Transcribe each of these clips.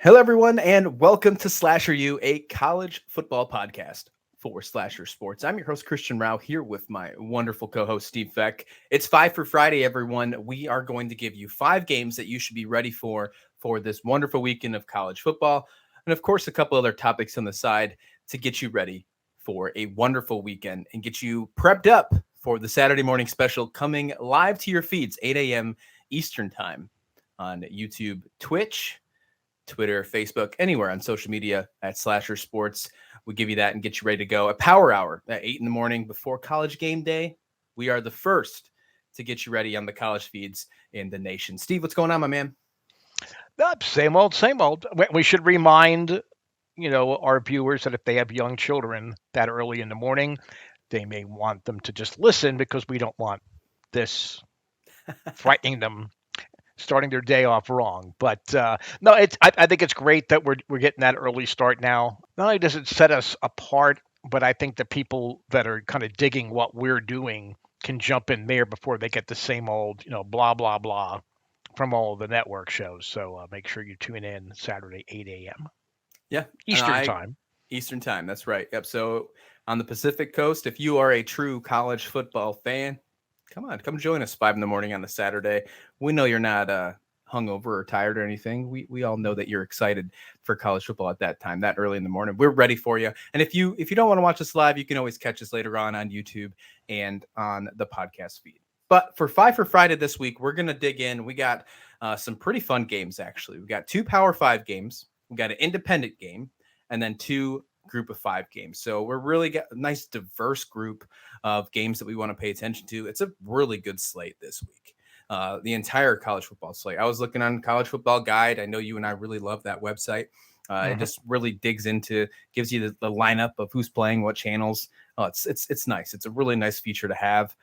Hello, everyone, and welcome to SlasherU, a college football podcast for Slasher Sports. I'm your host, Christian Rao, here with my wonderful co-host, Steve Feck. It's 5 for Friday, everyone. We are going to give you 5 games that you should be ready for this wonderful weekend of college football, and of course, a couple other topics on the side to get you ready for a wonderful weekend and get you prepped up for the Saturday morning special coming live to your feeds, 8 a.m. Eastern Time on YouTube, Twitch, Twitter, Facebook, anywhere on social media at Slasher Sports. We give you that and get you ready to go. A power hour at 8 in the morning before college game day. We are the first to get you ready on the college feeds in the nation. Steve, what's going on, my man? Same old, same old. We should remind, our viewers that if they have young children that early in the morning, they may want them to just listen because we don't want this frightening them starting their day off wrong. But no, I think it's great that we're getting that early start now. Not only does it set us apart, but I think the people that are kind of digging what we're doing can jump in there before they get the same old, blah blah blah from all of the network shows. So make sure you tune in Saturday 8 a.m. Yeah, Eastern time. Eastern Time, that's right. Yep. So on the Pacific Coast, if you are a true college football fan, come join us 5 in the morning on the Saturday. We know you're not hungover or tired or anything. We all know that you're excited for college football at that time, that early in the morning. We're ready for you. And if you don't want to watch us live, you can always catch us later on YouTube and on the podcast feed. But for 5 for Friday this week, we're going to dig in. We got some pretty fun games, actually. We got 2 Power 5 games. We got an independent game and then 2 group of 5 games. So we're really got a nice diverse group of games that we want to pay attention to. It's a really good slate this week. The entire college football slate. I was looking on College Football Guide. I know you and I really love that website. It just really digs into, gives you the lineup of who's playing what channels. It's nice. It's a really nice feature to have.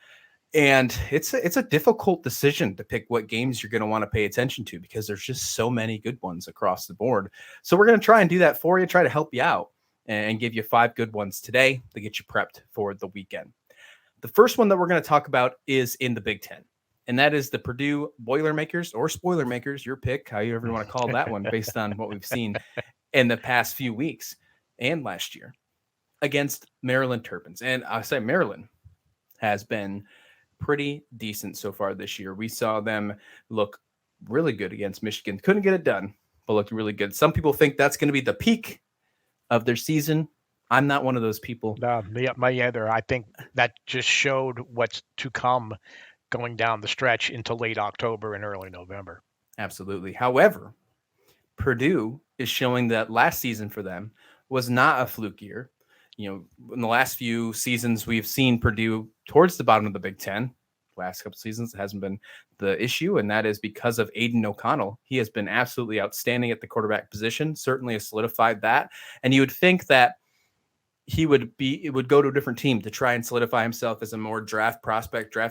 And it's a difficult decision to pick what games you're going to want to pay attention to because there's just so many good ones across the board. So we're going to try and do that for you, try to help you out and give you 5 good ones today to get you prepped for the weekend. The first one that we're going to talk about is in the Big Ten, and that is the Purdue Boilermakers or Spoilermakers, your pick, however you want to call that one, based on what we've seen in the past few weeks and last year against Maryland Terrapins. And I say Maryland has been pretty decent so far this year. We saw them look really good against Michigan. Couldn't get it done, but looked really good. Some people think that's going to be the peak of their season. I'm not one of those people. No, me either. I think that just showed what's to come going down the stretch into late October and early November. Absolutely. However, Purdue is showing that last season for them was not a fluke year. In the last few seasons, we've seen Purdue towards the bottom of the Big Ten. Last couple seasons, it hasn't been the issue, and that is because of Aiden O'Connell. He has been absolutely outstanding at the quarterback position, certainly has solidified that. And you would think that it would go to a different team to try and solidify himself as a more draft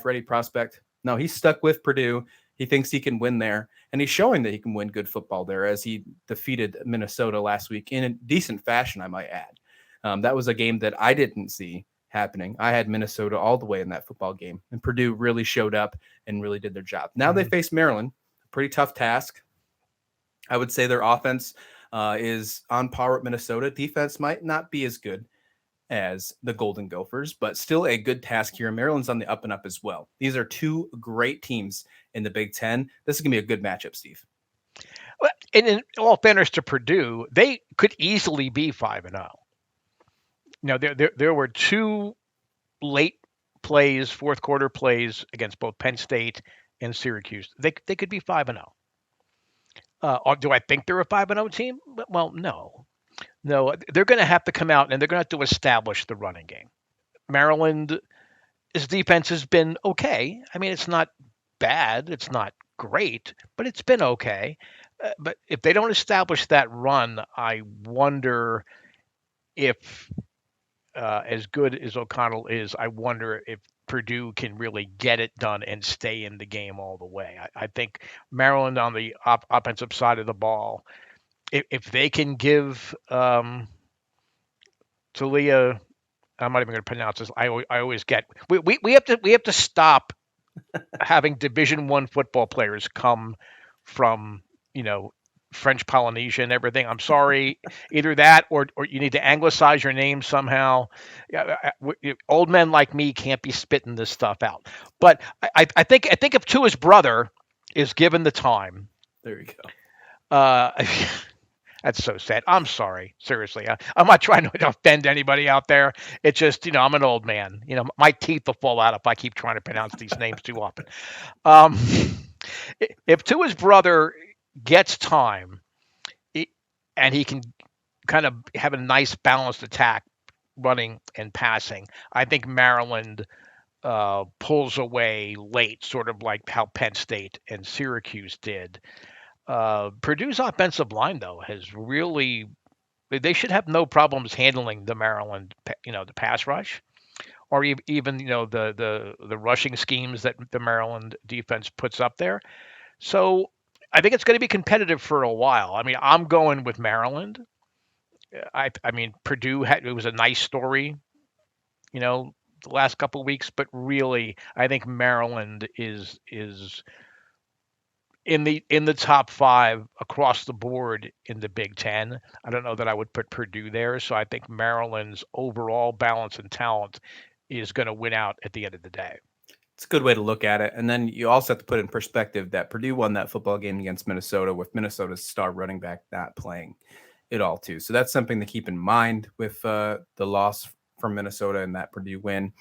ready prospect. No, he's stuck with Purdue. He thinks he can win there, and he's showing that he can win good football there as he defeated Minnesota last week in a decent fashion, I might add. That was a game that I didn't see happening. I had Minnesota all the way in that football game, and Purdue really showed up and really did their job. Now they face Maryland, a pretty tough task. I would say their offense is on par with Minnesota. Defense might not be as good as the Golden Gophers, but still a good task here. Maryland's on the up and up as well. These are 2 great teams in the Big Ten. This is going to be a good matchup, Steve. Well, and in all fairness to Purdue, they could easily be 5-0. There were 2 late plays, fourth quarter plays against both Penn State and Syracuse. They could be 5-0. Do I think they're a 5-0 team? Well, no. They're going to have to come out and they're going to have to establish the running game. Maryland's defense has been okay. I mean, it's not bad. It's not great, but it's been okay. But if they don't establish that run, I wonder if as good as O'Connell is, I wonder if Purdue can really get it done and stay in the game all the way. I think Maryland on the offensive side of the ball, if they can give Talia, I'm not even going to pronounce this. I always get we have to stop having Division I football players come from French Polynesia and everything. I'm sorry, either that or you need to anglicize your name somehow. Yeah, old men like me can't be spitting this stuff out. But I think if Tua's brother is given the time, There you go. uh, that's so sad. I'm sorry, seriously. I'm not trying to offend anybody out there. It's just I'm an old man. My teeth will fall out if I keep trying to pronounce these names too often. Um, if Tua's brother gets time and he can kind of have a nice balanced attack running and passing, I think Maryland pulls away late, sort of like how Penn State and Syracuse did. Purdue's offensive line, though, has really they should have no problems handling the Maryland, the pass rush, or even the rushing schemes that the Maryland defense puts up there. So I think it's going to be competitive for a while. I mean, I'm going with Maryland. I mean, Purdue it was a nice story, the last couple of weeks, but really, I think Maryland is in the top five across the board in the Big Ten. I don't know that I would put Purdue there, so I think Maryland's overall balance and talent is going to win out at the end of the day. It's a good way to look at it. And then you also have to put in perspective that Purdue won that football game against Minnesota with Minnesota's star running back not playing it all too. So that's something to keep in mind with the loss from Minnesota and that Purdue win.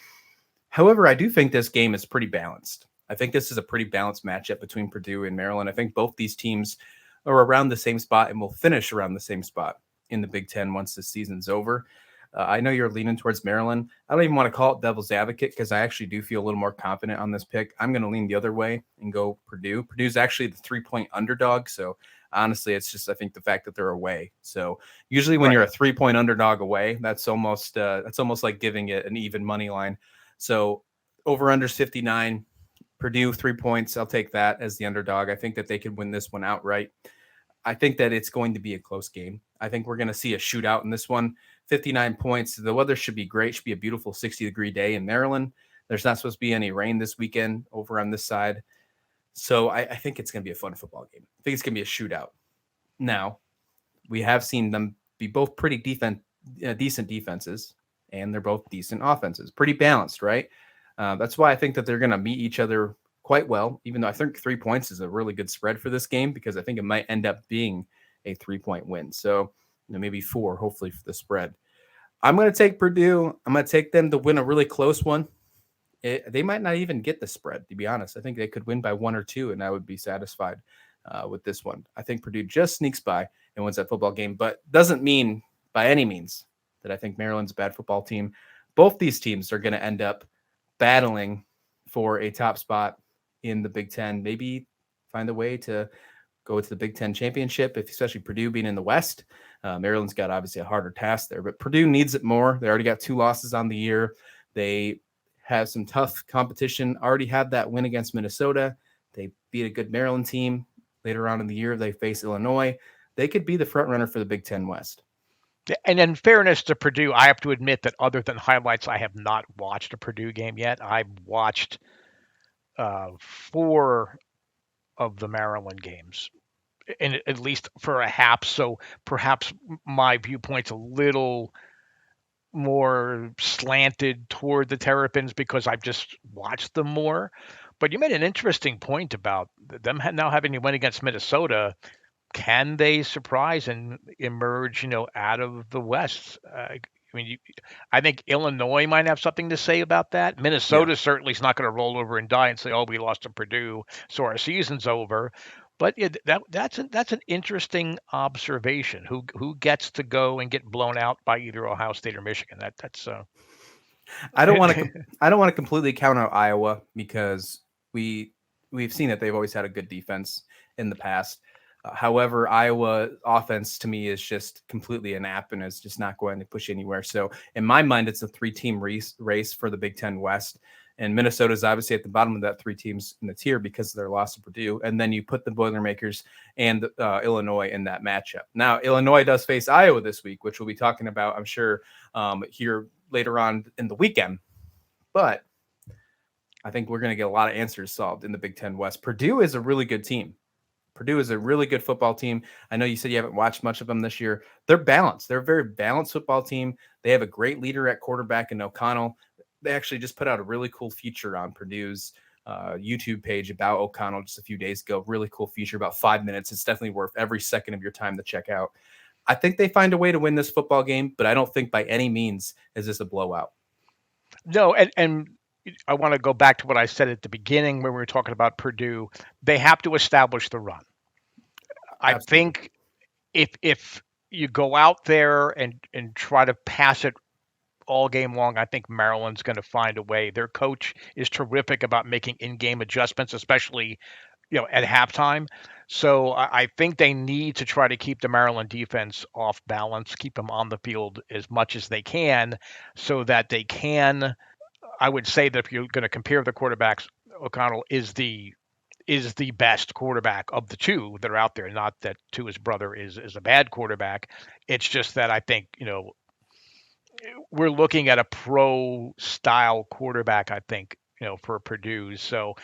However, I do think this game is pretty balanced. I think this is a pretty balanced matchup between Purdue and Maryland. I think both these teams are around the same spot and will finish around the same spot in the Big Ten once the season's over. I know you're leaning towards Maryland. I don't even want to call it devil's advocate because I actually do feel a little more confident on this pick. I'm going to lean the other way and go Purdue. Purdue's actually the 3-point underdog. So honestly, it's just I think the fact that they're away. So usually when you're a 3-point underdog away, that's almost like giving it an even money line. So over under 59. Purdue 3 points. I'll take that as the underdog. I think that they could win this one outright. I think that it's going to be a close game. I think we're going to see a shootout in this one. 59 points. The weather should be great. Should be a beautiful 60-degree day in Maryland. There's not supposed to be any rain this weekend over on this side. So I think it's going to be a fun football game. I think it's going to be a shootout. Now, we have seen them be both pretty decent defenses, and they're both decent offenses. Pretty balanced, right? That's why I think that they're going to meet each other quite well, even though I think 3 points is a really good spread for this game because I think it might end up being a 3-point win. So maybe 4, hopefully, for the spread. I'm going to take Purdue. I'm going to take them to win a really close one. They might not even get the spread, to be honest. I think they could win by 1 or 2, and I would be satisfied with this one. I think Purdue just sneaks by and wins that football game, but doesn't mean by any means that I think Maryland's a bad football team. Both these teams are going to end up battling for a top spot in the Big Ten. Maybe find a way to go to the Big Ten championship, especially Purdue being in the West. Maryland's got obviously a harder task there, but Purdue needs it more. They already got 2 losses on the year. They have some tough competition. Already had that win against Minnesota. They beat a good Maryland team. Later on in the year, they face Illinois. They could be the front runner for the Big Ten West. And in fairness to Purdue, I have to admit that other than highlights, I have not watched a Purdue game yet. I've watched 4 of the Maryland games, and at least for a half. So perhaps my viewpoint's a little more slanted toward the Terrapins because I've just watched them more. But you made an interesting point about them now having to win against Minnesota. Can they surprise and emerge, out of the West? I think Illinois might have something to say about that. Minnesota certainly is not going to roll over and die and say, "Oh, we lost to Purdue, so our season's over." But yeah, that's an interesting observation. Who gets to go and get blown out by either Ohio State or Michigan? That's. I don't want to completely count out Iowa because we've seen that they've always had a good defense in the past. However, Iowa offense to me is just completely an app and is just not going to push anywhere. So in my mind, it's a 3-team race for the Big Ten West. And Minnesota is obviously at the bottom of that 3 teams in the tier because of their loss to Purdue. And then you put the Boilermakers and Illinois in that matchup. Now, Illinois does face Iowa this week, which we'll be talking about, I'm sure, here later on in the weekend. But I think we're going to get a lot of answers solved in the Big Ten West. Purdue is a really good team. Purdue is a really good football team. I know you said you haven't watched much of them this year. They're balanced. They're a very balanced football team. They have a great leader at quarterback in O'Connell. They actually just put out a really cool feature on Purdue's YouTube page about O'Connell just a few days ago. Really cool feature, about 5 minutes. It's definitely worth every second of your time to check out. I think they find a way to win this football game, but I don't think by any means is this a blowout. No, and I want to go back to what I said at the beginning when we were talking about Purdue. They have to establish the run. I Absolutely. think if you go out there and try to pass it all game long, I think Maryland's going to find a way. Their coach is terrific about making in-game adjustments, especially at halftime. So I think they need to try to keep the Maryland defense off balance, keep them on the field as much as they can, so that they can. I would say that if you're going to compare the quarterbacks, O'Connell is the best quarterback of the two that are out there. Not that Tua's brother is a bad quarterback. It's just that I think we're looking at a pro style quarterback, I think, for Purdue. So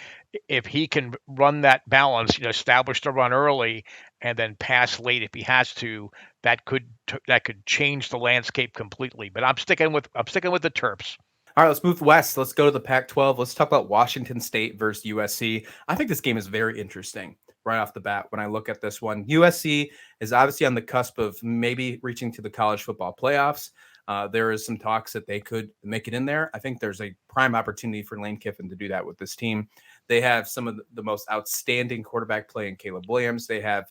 if he can run that balance, establish the run early and then pass late if he has to, that could change the landscape completely. But I'm sticking with the Terps. All right, let's move west. Let's go to the Pac-12. Let's talk about Washington State versus USC. I think this game is very interesting right off the bat when I look at this one. USC is obviously on the cusp of maybe reaching to the college football playoffs. There is some talks that they could make it in there. I think there's a prime opportunity for Lane Kiffin to do that with this team. They have some of the most outstanding quarterback play in Caleb Williams. They have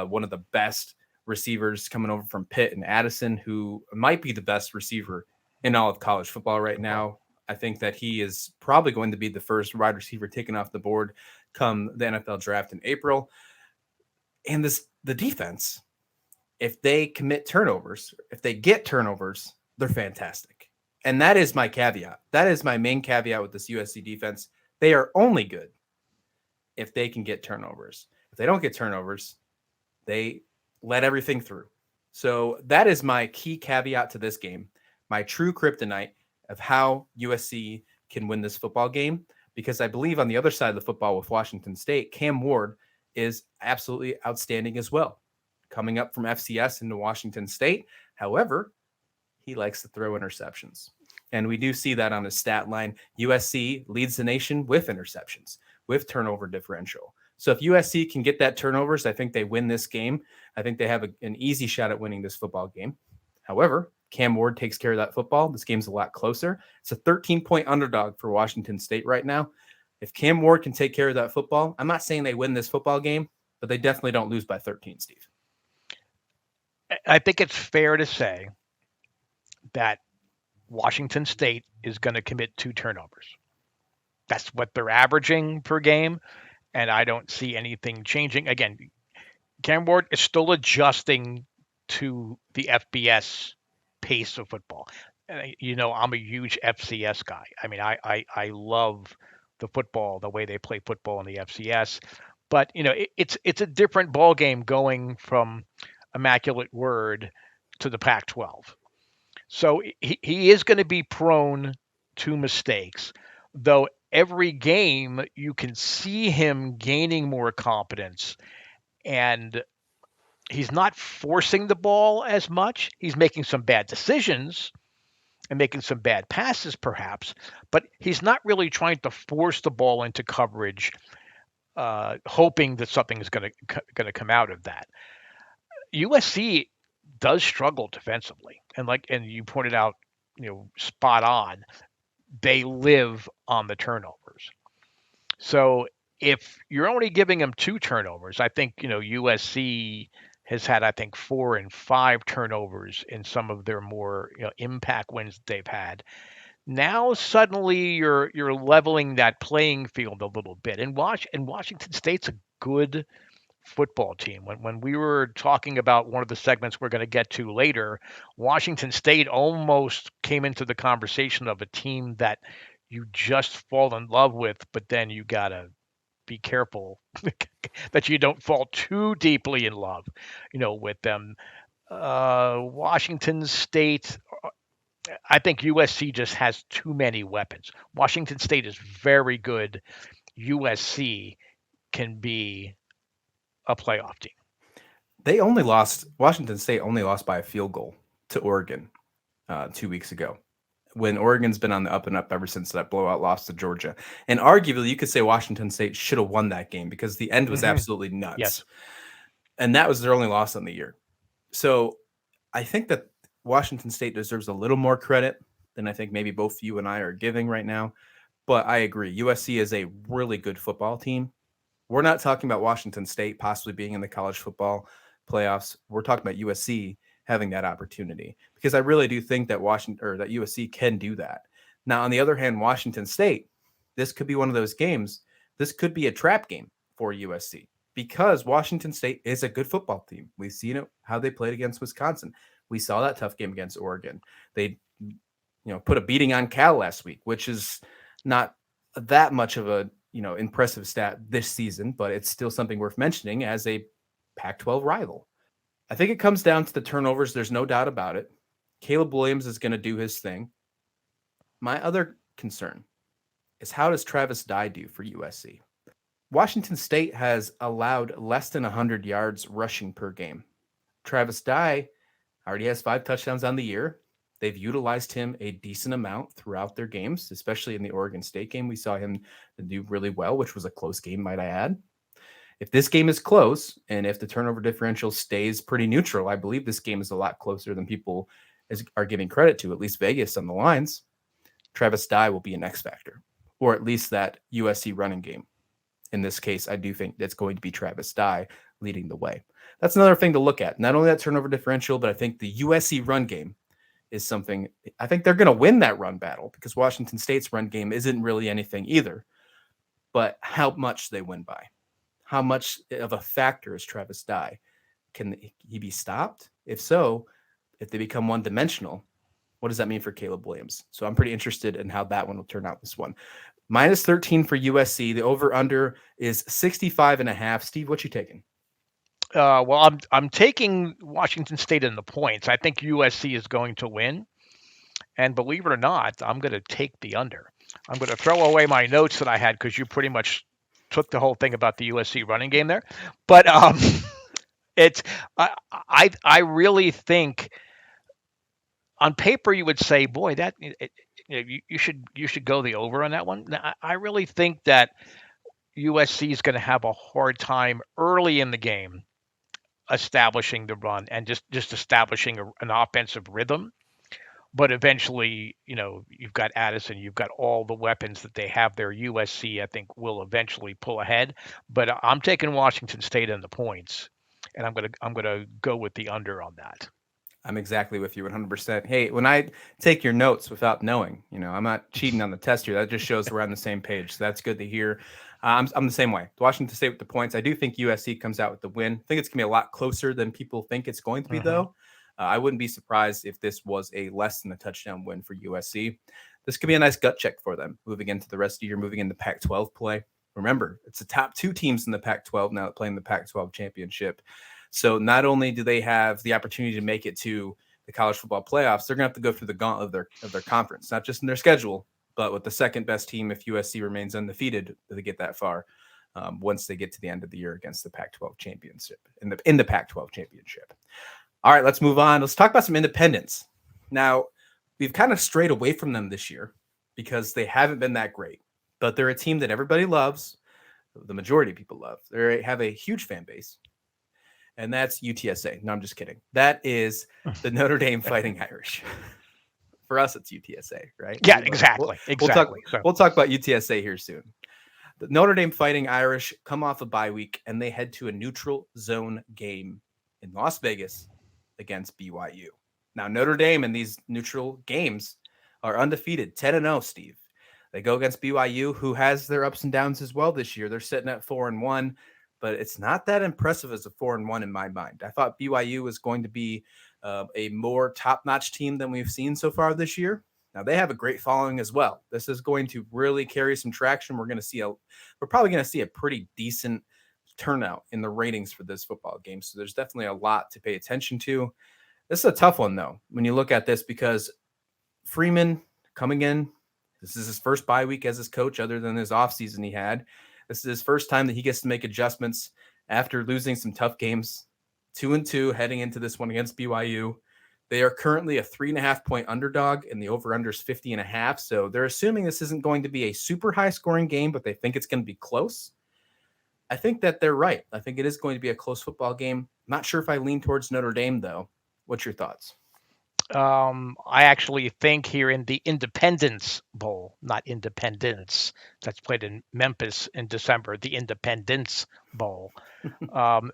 one of the best receivers coming over from Pitt and Addison, who might be the best receiver in all of college football right now. I think that he is probably going to be the first wide receiver taken off the board come the NFL draft in April. And the defense, if they commit turnovers, if they get turnovers, they're fantastic. And that is my caveat. That is my main caveat with this USC defense. They are only good if they can get turnovers. If they don't get turnovers, they let everything through. So that is my key caveat to this game, my true kryptonite of how USC can win this football game, because I believe on the other side of the football with Washington State, Cam Ward is absolutely outstanding as well, coming up from FCS into Washington State. However, he likes to throw interceptions. And we do see that on his stat line. USC leads the nation with interceptions, with turnover differential. So if USC can get that turnovers, I think they win this game. I think they have an easy shot at winning this football game. However, Cam Ward takes care of that football. This game's a lot closer. It's a 13-point underdog for Washington State right now. If Cam Ward can take care of that football, I'm not saying they win this football game, but they definitely don't lose by 13, Steve. I think it's fair to say that Washington State is going to commit 2 turnovers. That's what they're averaging per game, and I don't see anything changing. Again, Cam Ward is still adjusting to the FBS pace of football. I'm a huge FCS guy. I mean, I love the football, the way they play football in the FCS. But it's a different ball game going from Immaculate Word to the Pac-12. So he is going to be prone to mistakes, though every game you can see him gaining more confidence, and he's not forcing the ball as much. He's making some bad decisions and making some bad passes perhaps, but he's not really trying to force the ball into coverage, hoping that something is going to come out of that. USC does struggle defensively, and you pointed out, spot on. They live on the turnovers. So if you're only giving them 2 turnovers, I think USC has had, I think, 4 and 5 turnovers in some of their more impact wins they've had. Now suddenly you're leveling that playing field a little bit. And Washington State's a good football team. When we were talking about one of the segments we're going to get to later, Washington State almost came into the conversation of a team that you just fall in love with, but then you got to be careful that you don't fall too deeply in love, with them. Washington State, I think USC just has too many weapons. Washington State is very good. USC can be a playoff team. Washington State only lost by a field goal to Oregon 2 weeks ago, when Oregon's been on the up and up ever since that blowout loss to Georgia. And arguably, you could say Washington State should have won that game because the end was absolutely nuts. Yes. And that was their only loss on the year. So I think that Washington State deserves a little more credit than I think maybe both you and I are giving right now. But I agree. USC is a really good football team. We're not talking about Washington State possibly being in the college football playoffs. We're talking about USC having that opportunity, because I really do think that that USC can do that. Now, on the other hand, Washington State, this could be one of those games. This could be a trap game for USC, because Washington State is a good football team. We've seen it, how they played against Wisconsin. We saw that tough game against Oregon. They, put a beating on Cal last week, which is not that much of a, impressive stat this season, but it's still something worth mentioning as a Pac-12 rival. I think it comes down to the turnovers. There's no doubt about it. Caleb Williams is going to do his thing. My other concern is, how does Travis Dye do for USC? Washington State has allowed less than 100 yards rushing per game. Travis Dye already has 5 touchdowns on the year. They've utilized him a decent amount throughout their games, especially in the Oregon State game. We saw him do really well, which was a close game, might I add. If this game is close, and if the turnover differential stays pretty neutral, I believe this game is a lot closer than people are giving credit to, at least Vegas on the lines. Travis Dye will be an X factor, or at least that USC running game. In this case, I do think that's going to be Travis Dye leading the way. That's another thing to look at. Not only that turnover differential, but I think the USC run game is something. I think they're going to win that run battle, because Washington State's run game isn't really anything either. But how much they win by, how much of a factor is Travis Dye? Can he be stopped? If so, if they become one-dimensional, what does that mean for Caleb Williams? So I'm pretty interested in how that one will turn out, this one. Minus 13 for USC. The over-under is 65.5. Steve, what you taking? Well, I'm taking Washington State in the points. I think USC is going to win. And believe it or not, I'm going to take the under. I'm going to throw away my notes that I had, because you pretty much took the whole thing about the USC running game there. But I really think on paper you would say, boy, that you should go the over on that one. Now, I really think that USC is going to have a hard time early in the game establishing the run and just establishing an offensive rhythm. But eventually, you've got Addison, you've got all the weapons that they have there. USC, I think, will eventually pull ahead. But I'm taking Washington State in the points, and I'm gonna go with the under on that. I'm exactly with you 100%. Hey, when I take your notes without knowing, I'm not cheating on the test here. That just shows we're on the same page. So that's good to hear. I'm the same way. Washington State with the points. I do think USC comes out with the win. I think it's going to be a lot closer than people think it's going to be, though. I wouldn't be surprised if this was a less than a touchdown win for USC. This could be a nice gut check for them moving into the rest of the year, moving into Pac-12 play. Remember, it's the top 2 teams in the Pac-12 now playing the Pac-12 championship. So not only do they have the opportunity to make it to the college football playoffs, they're going to have to go through the gauntlet of their conference, not just in their schedule, but with the second best team, if USC remains undefeated, they get that far once they get to the end of the year against the Pac-12 championship, in the Pac-12 championship. All right, let's move on. Let's talk about some independents. Now, we've kind of strayed away from them this year because they haven't been that great, but they're a team that everybody loves. The majority of people love. They have a huge fan base, and that's UTSA. No, I'm just kidding. That is the Notre Dame Fighting Irish. For us, it's UTSA, right? Yeah, exactly. We'll talk about UTSA here soon. The Notre Dame Fighting Irish come off a bye week, and they head to a neutral zone game in Las Vegas against BYU. Now, Notre Dame in these neutral games are undefeated, 10-0, Steve. They go against BYU, who has their ups and downs as well this year. They're sitting at 4-1, but it's not that impressive as a 4-1 in my mind. I thought BYU was going to be a more top-notch team than we've seen so far this year. Now, they have a great following as well. This is going to really carry some traction. We're probably going to see a pretty decent turnout in the ratings for this football game. So there's definitely a lot to pay attention to. This is a tough one, though, when you look at this, because Freeman coming in, this is his first bye week as his coach, other than his offseason he had. This is his first time that he gets to make adjustments. after losing some tough games, 2-2 heading into this one against BYU. They are currently a 3.5-point underdog, and the over-under is 50.5. So they're assuming this isn't going to be a super high-scoring game, but they think it's going to be close. I think that they're right. I think it is going to be a close football game. Not sure if I lean towards Notre Dame, though. What's your thoughts? I actually think here in the Independence Bowl, not Independence, that's played in Memphis in December, the Independence Bowl. um,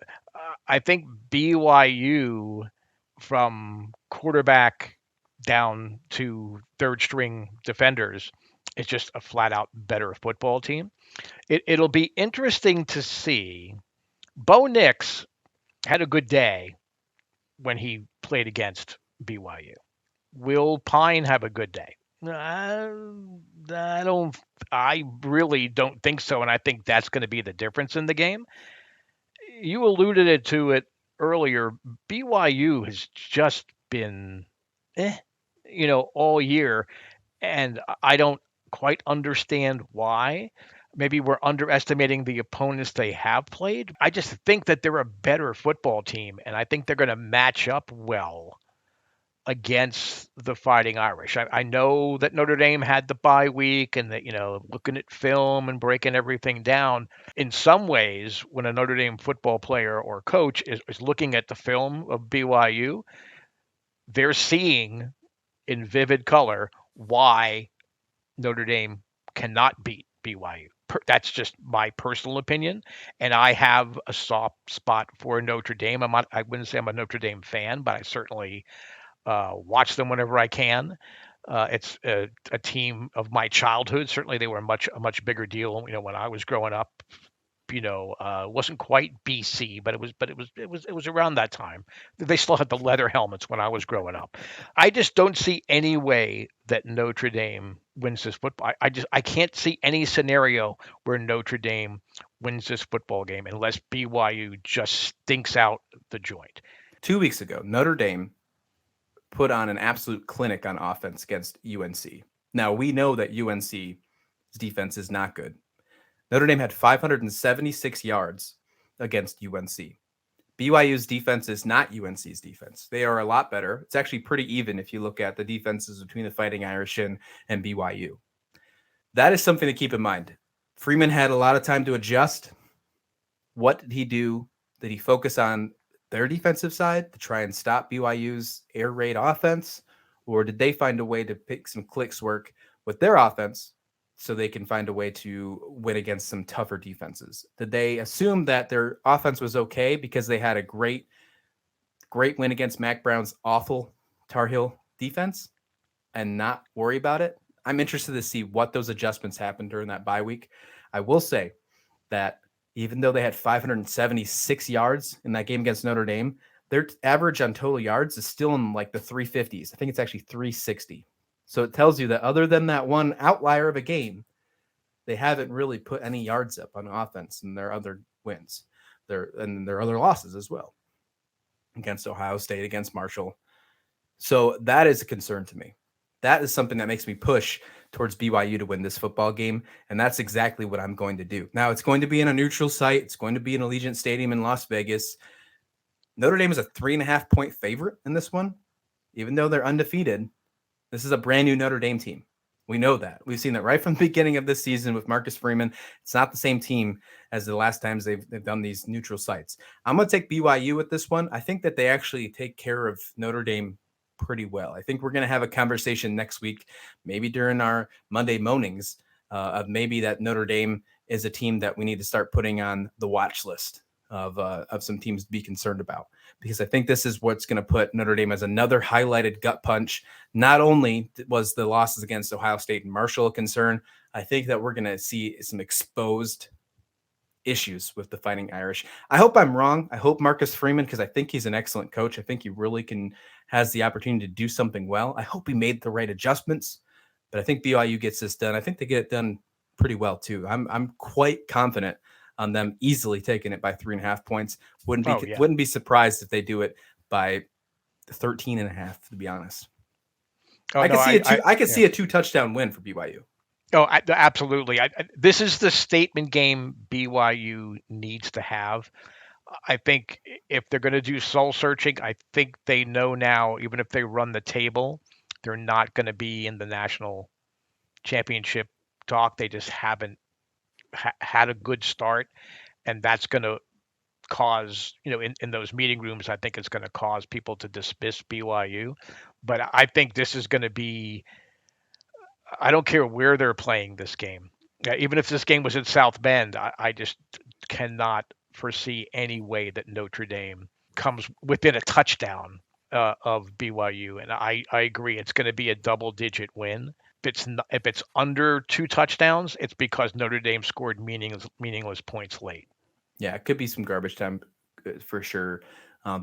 I think BYU, from quarterback down to third string defenders, is just a flat out better football team. It'll be interesting to see. Bo Nix had a good day when he played against BYU. Will Pine have a good day? I don't. I really don't think so, and I think that's going to be the difference in the game. You alluded to it earlier. BYU has just been, all year, and I don't quite understand why. Maybe we're underestimating the opponents they have played. I just think that they're a better football team, and I think they're going to match up well against the Fighting Irish. I know that Notre Dame had the bye week and that, looking at film and breaking everything down, in some ways, when a Notre Dame football player or coach is looking at the film of BYU, they're seeing in vivid color why Notre Dame cannot beat BYU. That's just my personal opinion, and I have a soft spot for Notre Dame. I wouldn't say I'm a Notre Dame fan, but I certainly watch them whenever I can. It's a team of my childhood. Certainly, they were a much bigger deal. When I was growing up, wasn't quite BC, but it was around that time. They still had the leather helmets when I was growing up. I just don't see any way that Notre Dame wins this football. I can't see any scenario where Notre Dame wins this football game unless BYU just stinks out the joint. 2 weeks ago, Notre Dame put on an absolute clinic on offense against UNC. Now, we know that UNC's defense is not good. Notre Dame had 576 yards against UNC. BYU's defense is not UNC's defense. They are a lot better. It's actually pretty even if you look at the defenses between the Fighting Irish and BYU. That is something to keep in mind. Freeman had a lot of time to adjust. What did he do? Did he focus on their defensive side to try and stop BYU's air raid offense? Or did they find a way to pick some clicks work with their offense so they can find a way to win against some tougher defenses? Did they assume that their offense was okay because they had a great win against Mac Brown's awful Tar Heel defense and not worry about it? I'm interested to see what those adjustments happened during that bye week. I will say that even though they had 576 yards in that game against Notre Dame, their average on total yards is still in like the 350s. I think it's actually 360. So it tells you that other than that one outlier of a game, they haven't really put any yards up on offense in their other wins, their other losses as well, against Ohio State, against Marshall. So that is a concern to me. That is something that makes me push towards BYU to win this football game, and that's exactly what I'm going to do. Now, it's going to be in a neutral site. It's going to be in Allegiant Stadium in Las Vegas. Notre Dame is a 3.5-point favorite in this one, even though they're undefeated. This is a brand new Notre Dame team. We know that. We've seen that right from the beginning of this season with Marcus Freeman. It's not the same team as the last times they've done these neutral sites. I'm going to take BYU with this one. I think that they actually take care of Notre Dame pretty well. I think we're going to have a conversation next week, maybe during our Monday mornings, of maybe that Notre Dame is a team that we need to start putting on the watch list of some teams to be concerned about, because I think this is what's going to put Notre Dame as another highlighted gut punch. Not only was the losses against Ohio State and Marshall a concern, I think that we're going to see some exposed issues with the Fighting Irish. I hope I'm wrong. I hope Marcus Freeman, because I think he's an excellent coach. I think he really has the opportunity to do something well. I hope he made the right adjustments, but I think BYU gets this done. I think they get it done pretty well too. I'm quite confident on them easily taking it by 3.5 points. Wouldn't be surprised if they do it by 13.5, to be honest. I could see a 2-touchdown win for BYU. Oh, absolutely. This is the statement game BYU needs to have. I think if they're going to do soul searching, I think they know now, even if they run the table, they're not going to be in the national championship talk. They just haven't had a good start, and that's going to cause, in those meeting rooms, I think it's going to cause people to dismiss BYU. But I think this is going to be, I don't care where they're playing this game. Even if this game was in South Bend, I just cannot foresee any way that Notre Dame comes within a touchdown of BYU. And I agree, it's going to be a double-digit win. If it's under 2 touchdowns, it's because Notre Dame scored meaningless points late. Yeah, it could be some garbage time for sure.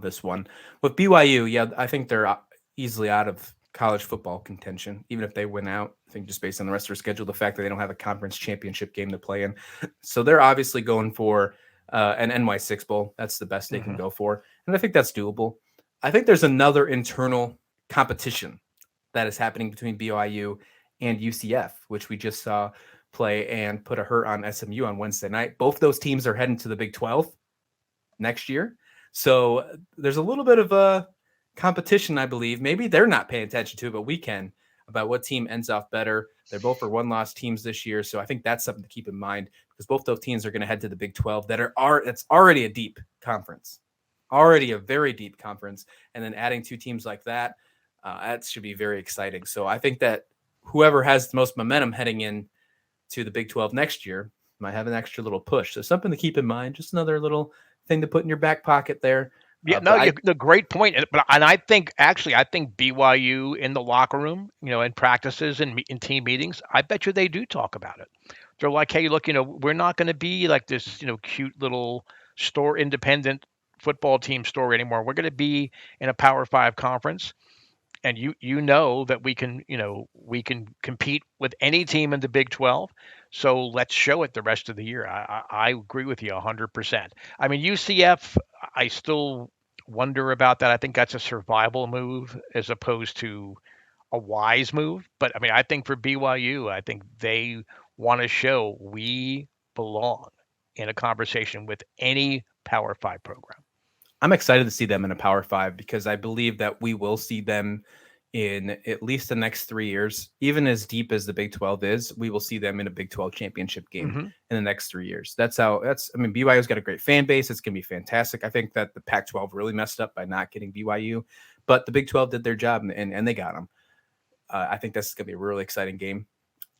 This one with BYU, yeah, I think they're easily out of college football contention, even if they win out. I think just based on the rest of their schedule, the fact that they don't have a conference championship game to play in, so they're obviously going for an NY6 bowl. That's the best they can go for, and I think that's doable. I think there's another internal competition that is happening between BYU and UCF, which we just saw play and put a hurt on SMU on Wednesday night. Both those teams are heading to the Big 12 next year. So there's a little bit of a competition, I believe. Maybe they're not paying attention to it, but we can, about what team ends off better. They're both for 1-loss teams this year. So I think that's something to keep in mind, because both those teams are going to head to the Big 12 it's already a deep conference, already a very deep conference. And then adding 2 teams like that should be very exciting. So I think that whoever has the most momentum heading in to the Big 12 next year might have an extra little push. So something to keep in mind, just another little thing to put in your back pocket there. Yeah, the great point. And I think BYU in the locker room, in practices and in team meetings, I bet you they do talk about it. They're like, hey, look, we're not going to be like this, cute little store independent football team story anymore. We're going to be in a Power 5 conference. And that we can compete with any team in the Big 12. So let's show it the rest of the year. I agree with you 100%. I mean, UCF, I still wonder about that. I think that's a survival move as opposed to a wise move. But I mean, I think for BYU, I think they want to show we belong in a conversation with any Power 5 program. I'm excited to see them in a Power 5, because I believe that we will see them in at least the next 3 years. Even as deep as the Big 12 is, we will see them in a Big 12 championship game in the next 3 years. BYU's got a great fan base. It's going to be fantastic. I think that the Pac-12 really messed up by not getting BYU, but the Big 12 did their job, and they got them. I think this is going to be a really exciting game.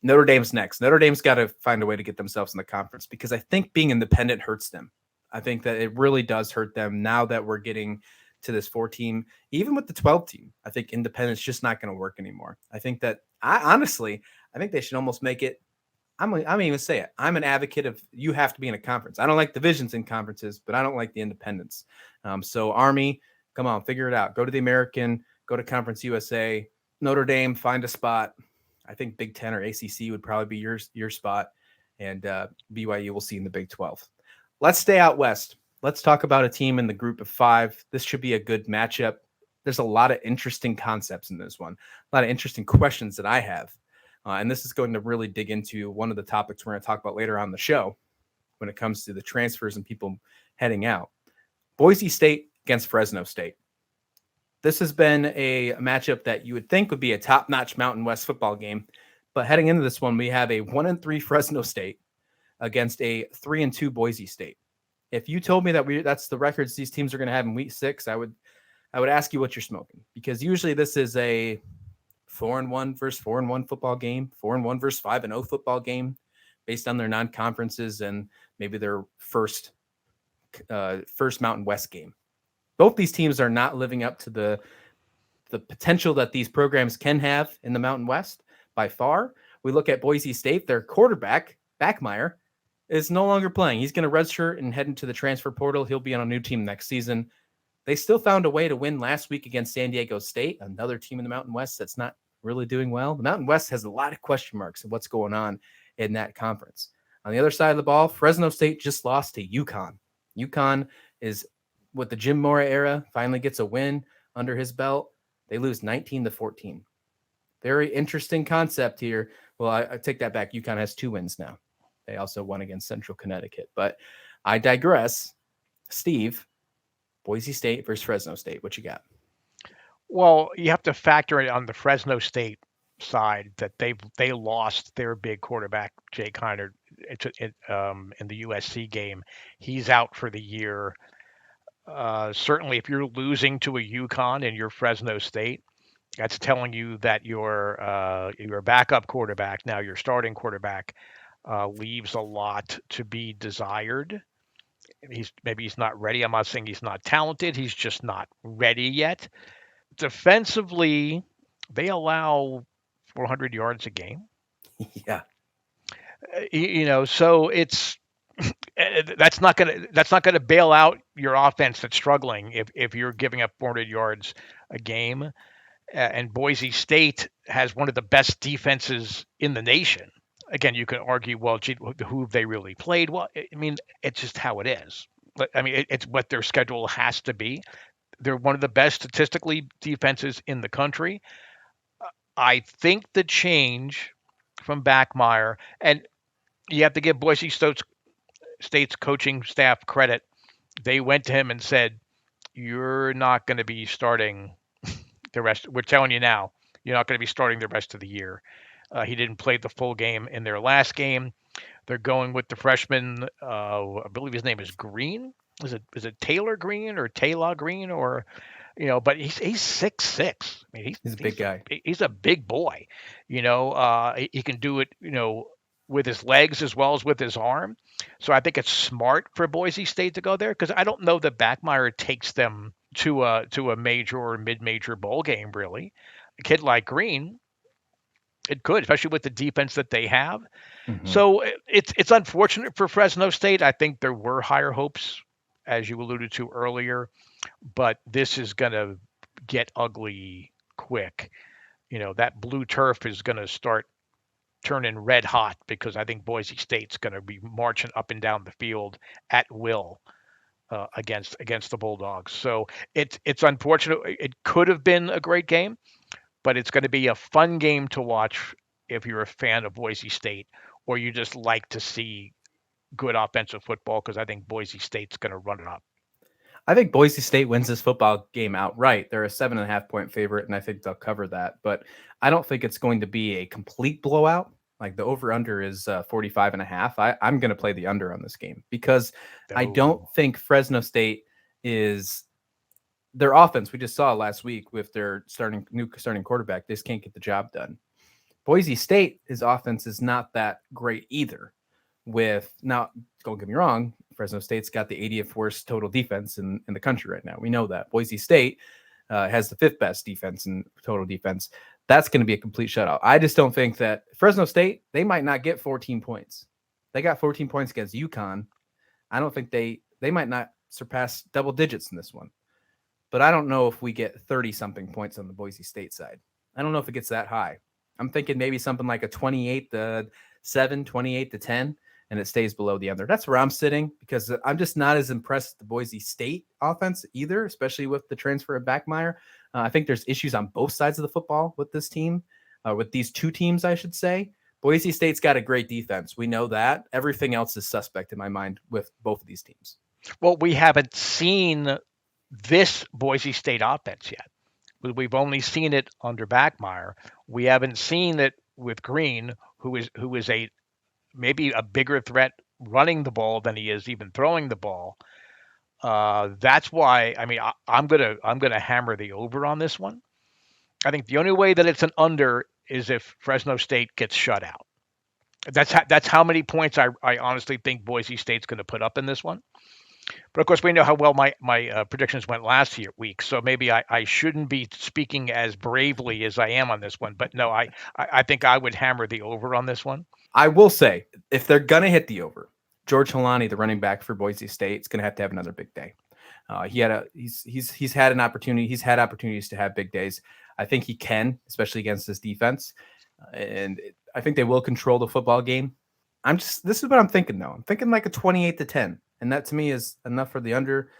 Notre Dame's next. Notre Dame's got to find a way to get themselves in the conference, because I think being independent hurts them. I think that it really does hurt them now that we're getting to this 4-team, even with the 12 team. I think independence just not going to work anymore. I think that I think they should almost make it. I'm even say it. I'm an advocate of you have to be in a conference. I don't like divisions in conferences, but I don't like the independence. So Army, come on, figure it out. Go to the American, go to Conference USA, Notre Dame, find a spot. I think Big 10 or ACC would probably be your spot, and BYU will see in the Big 12. Let's stay out west. Let's talk about a team in the group of 5. This should be a good matchup. There's a lot of interesting concepts in this one, a lot of interesting questions that I have. And this is going to really dig into one of the topics we're going to talk about later on the show when it comes to the transfers and people heading out. Boise State against Fresno State. This has been a matchup that you would think would be a top-notch Mountain West football game. But heading into this one, we have a 1-3 Fresno State against a 3-2 Boise State. If you told me that that's the records these teams are going to have in week 6, I would ask you what you're smoking, because usually this is a 4-1 versus 4-1 football game, 4-1 versus 5-0 football game, based on their non-conferences and maybe their first Mountain West game. Both these teams are not living up to the potential that these programs can have in the Mountain West by far. We look at Boise State, their quarterback, Backmeyer, is no longer playing. He's going to redshirt and head into the transfer portal. He'll be on a new team next season. They still found a way to win last week against San Diego State, another team in the Mountain West that's not really doing well. The Mountain West has a lot of question marks of what's going on in that conference. On the other side of the ball, Fresno State just lost to UConn. UConn is, with the Jim Mora era, finally gets a win under his belt. They lose 19-14. Very interesting concept here. Well, I take that back. UConn has 2 wins now. They also won against Central Connecticut. But I digress. Steve, Boise State versus Fresno State. What you got? Well, you have to factor in on the Fresno State side that they lost their big quarterback Jake Heiner in the USC game. He's out for the year. Certainly, if you're losing to a UConn and you're Fresno State, that's telling you that your backup quarterback, now your starting quarterback, leaves a lot to be desired. Maybe he's not ready. I'm not saying he's not talented. He's just not ready yet. Defensively, they allow 400 yards a game. Yeah. So it's that's not gonna bail out your offense that's struggling if you're giving up 400 yards a game. And Boise State has one of the best defenses in the nation. Again, you can argue, well, gee, who have they really played? Well, I mean, it's just how it is. But I mean, it's what their schedule has to be. They're one of the best statistically defenses in the country. I think the change from Backmeyer, and you have to give Boise State's coaching staff credit. They went to him and said, "You're not going to be starting the rest. We're telling you now, you're not going to be starting the rest of the year." He didn't play the full game in their last game. They're going with the freshman. I believe his name is Green. Is it Taylor Green or Taylor Green or but he's 6'6". I mean, He's a big guy. He's a big boy. He can do it. With his legs as well as with his arm. So I think it's smart for Boise State to go there because I don't know that Backmeyer takes them to a major or mid-major bowl game. Really, a kid like Green, it could, especially with the defense that they have. Mm-hmm. So it's unfortunate for Fresno State. I think there were higher hopes, as you alluded to earlier, but this is going to get ugly quick. That blue turf is going to start turning red hot because I think Boise State's going to be marching up and down the field at will against the Bulldogs. So it's unfortunate. It could have been a great game, but it's going to be a fun game to watch if you're a fan of Boise State or you just like to see good offensive football because I think Boise State's going to run it up. I think Boise State wins this football game outright. They're a 7.5-point favorite, and I think they'll cover that. But I don't think it's going to be a complete blowout. Like the over-under is 45.5. I'm going to play the under on this game because I don't think Fresno State is their offense. We just saw last week with their new starting quarterback. They just can't get the job done. Boise State, his offense is not that great either. Now, don't get me wrong, Fresno State's got the 80th worst total defense in the country right now. We know that. Boise State has the 5th best defense in total defense. That's going to be a complete shutout. I just don't think that Fresno State, they might not get 14 points. They got 14 points against UConn. I don't think they might not surpass double digits in this one. But I don't know if we get 30-something points on the Boise State side. I don't know if it gets that high. I'm thinking maybe something like a 28-7, 28-10. And it stays below the under. That's where I'm sitting because I'm just not as impressed with the Boise State offense either, especially with the transfer of Backmeyer. I think there's issues on both sides of the football with this team, with these two teams, I should say. Boise State's got a great defense. We know that. Everything else is suspect in my mind with both of these teams. Well, we haven't seen this Boise State offense yet. We've only seen it under Backmeyer. We haven't seen it with Green, who is maybe a bigger threat running the ball than he is even throwing the ball. That's why I'm gonna hammer the over on this one. I think the only way that it's an under is if Fresno State gets shut out. That's how many points I honestly think Boise State's going to put up in this one. But of course, we know how well my predictions went last week, so maybe I shouldn't be speaking as bravely as I am on this one. But no, I think I would hammer the over on this one. I will say, if they're going to hit the over, George Helani, the running back for Boise State, is going to have another big day. He's had an opportunity. He's had opportunities to have big days. I think he can, especially against this defense. I think they will control the football game. This is what I'm thinking though. I'm thinking like a 28-10. And that to me is enough for the under.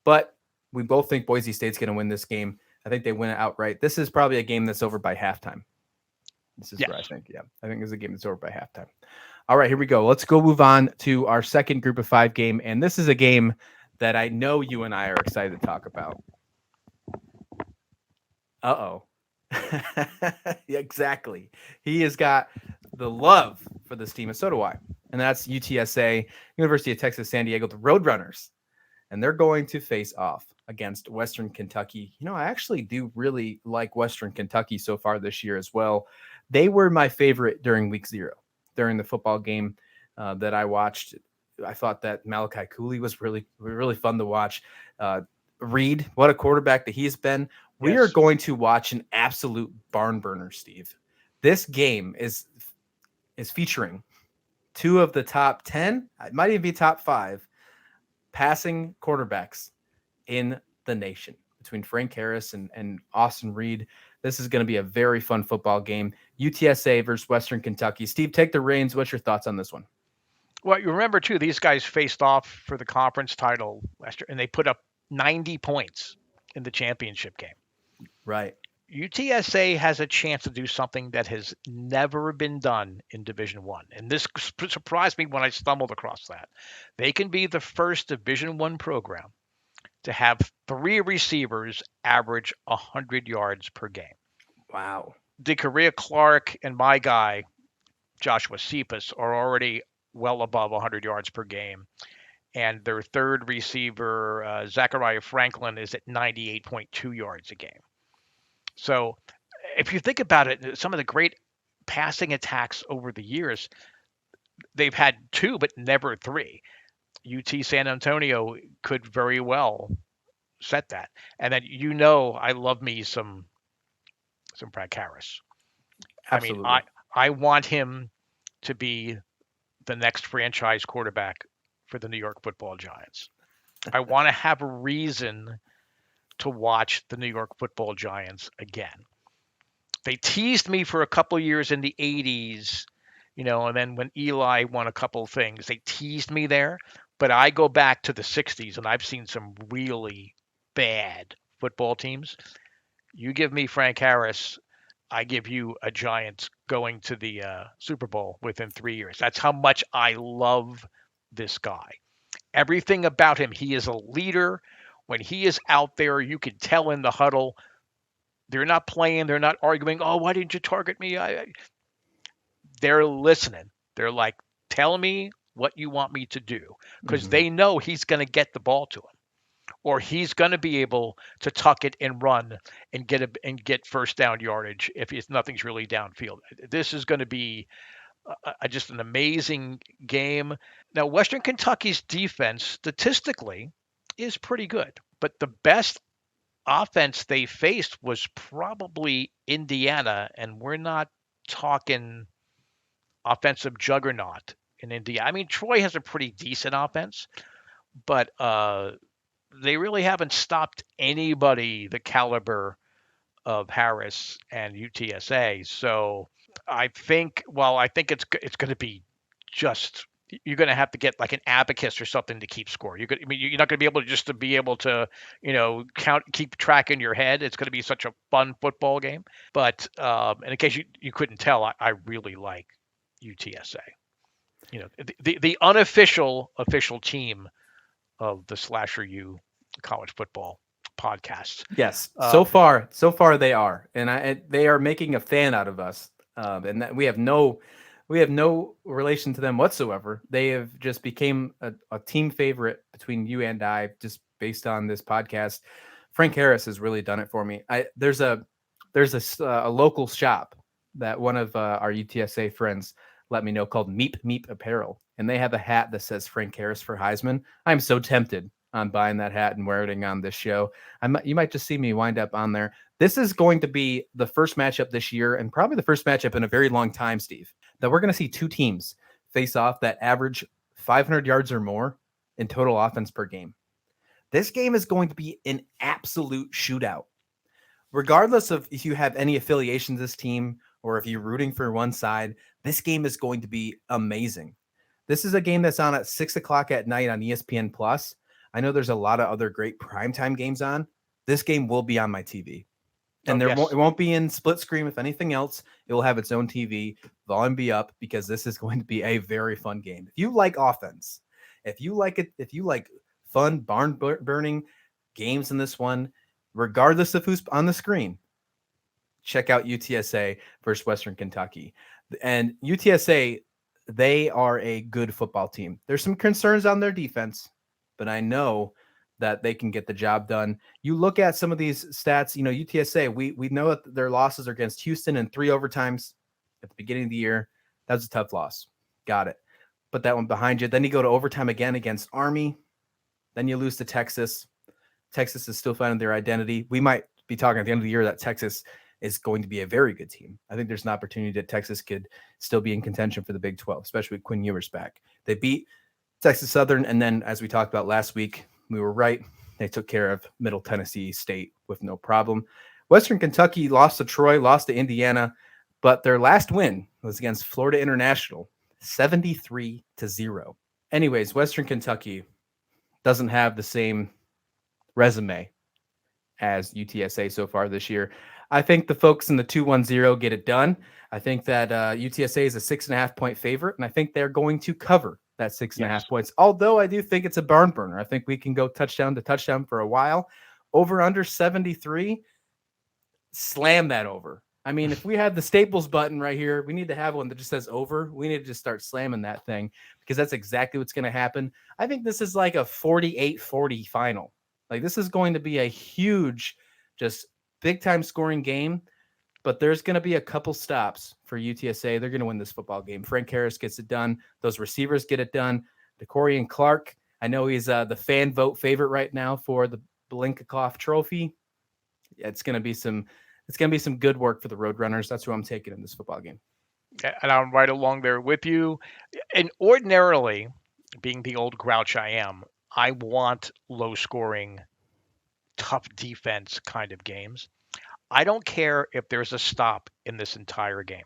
But we both think Boise State's going to win this game. I think they win it outright. This is probably a game that's over by halftime. This is what I think. Yeah, I think it's a game that's over by halftime. All right, here we go. Let's go move on to our second group of 5 game. And this is a game that I know you and I are excited to talk about. Uh-oh. Yeah, exactly. He has got the love for this team, and so do I. And that's UTSA, University of Texas San Diego, the Roadrunners. And they're going to face off against Western Kentucky. I actually do really like Western Kentucky so far this year as well. They were my favorite during week 0, during the football game that I watched. I thought that Malachi Cooley was really, really fun to watch. Reed, what a quarterback that he's been. We are Yes. going to watch an absolute barn burner, Steve. This game is featuring 2 of the top 10, it might even be top 5 passing quarterbacks in the nation, between Frank Harris and Austin Reed. This is going to be a very fun football game. UTSA versus Western Kentucky. Steve, take the reins. What's your thoughts on this one? Well, you remember too, these guys faced off for the conference title last year, and they put up 90 points in the championship game. Right. UTSA has a chance to do something that has never been done in Division One, and this surprised me when I stumbled across that. They can be the first Division One program to have 3 receivers average 100 yards per game. Wow. DeCoria Clark and my guy Joshua Cephas are already well above 100 yards per game, and their third receiver Zachariah Franklin is at 98.2 yards a game. So if you think about it, some of the great passing attacks over the years, they've had 2, but never 3. UT San Antonio could very well set that. And then I love me some Frank Harris. Absolutely. I mean, I want him to be the next franchise quarterback for the New York Football Giants. I want to have a reason to watch the New York Football Giants again. They teased me for a couple years in the 80s, and then when Eli won a couple things, they teased me there. But I go back to the 60s, and I've seen some really bad football teams. You give me Frank Harris, I give you a Giants going to the Super Bowl within 3 years. That's how much I love this guy. Everything about him, he is a leader. When he is out there, you can tell in the huddle, they're not playing, they're not arguing, oh, why didn't you target me? They're listening. They're like, tell me what you want me to do, because they know he's going to get the ball to him, or he's going to be able to tuck it and run and get first down yardage if nothing's really downfield. This is going to be just an amazing game. Now, Western Kentucky's defense statistically is pretty good, but the best offense they faced was probably Indiana, and we're not talking offensive juggernaut in Indiana. I mean, Troy has a pretty decent offense, but they really haven't stopped anybody the caliber of Harris and UTSA. So I think it's going to be just, you're going to have to get like an abacus or something to keep score. You're not going to be able to keep track in your head. It's going to be such a fun football game. But in case you couldn't tell, I really like UTSA. The unofficial official team of the SlasherU college football podcast. Yes, so far they are, and they are making a fan out of us, and that we have no relation to them whatsoever. They have just became a team favorite between you and I, just based on this podcast. Frank Harris has really done it for me. There's a local shop that one of our UTSA friends let me know, called Meep Meep Apparel, and they have a hat that says Frank Harris for Heisman. I'm so tempted on buying that hat and wearing it on this show. You might just see me wind up on there. This is going to be the first matchup this year, and probably the first matchup in a very long time, Steve, that we're going to see 2 teams face off that average 500 yards or more in total offense per game. This game is going to be an absolute shootout. Regardless of if you have any affiliations to this team or if you're rooting for one side, this game is going to be amazing. This is a game that's on at 6 o'clock at night on ESPN Plus. I know there's a lot of other great primetime games on. This game will be on my TV. And it won't be in split screen with anything else. It will have its own TV, volume be up, because this is going to be a very fun game. If you like offense, if you like fun, barn-burning games in this one, regardless of who's on the screen. Check out UTSA versus Western Kentucky. And UTSA, they are a good football team. There's some concerns on their defense, but I know that they can get the job done. You look at some of these stats, UTSA, we know that their losses are against Houston in 3 overtimes at the beginning of the year. That was a tough loss. Got it. Put that one behind you. Then you go to overtime again against Army. Then you lose to Texas. Texas is still finding their identity. We might be talking at the end of the year that Texas is going to be a very good team. I think there's an opportunity that Texas could still be in contention for the Big 12, especially with Quinn Ewers back. They beat Texas Southern, and then as we talked about last week, we were right. They took care of Middle Tennessee State with no problem. Western Kentucky lost to Troy, lost to Indiana, but their last win was against Florida International, 73-0. Anyways, Western Kentucky doesn't have the same resume as UTSA so far this year. I think the folks in the 2-1-0 get it done. I think that UTSA is a 6.5-point favorite, and I think they're going to cover that 6.5 points. Although I do think it's a barn burner. I think we can go touchdown to touchdown for a while. Over under 73, slam that over. I mean, if we had the Staples button right here, we need to have one that just says over. We need to just start slamming that thing because that's exactly what's going to happen. I think this is like a 48-40 final. Like this is going to be a huge, just big time scoring game, but there's going to be a couple stops for UTSA. They're going to win this football game. Frank Harris gets it done. Those receivers get it done. DeCorian Clark, I know he's the fan vote favorite right now for the Blinkoff Trophy. It's going to be some good work for the Roadrunners. That's who I'm taking in this football game. And I'm right along there with you. And ordinarily, being the old grouch I am, I want low scoring, tough defense kind of games. I don't care if there's a stop in this entire game.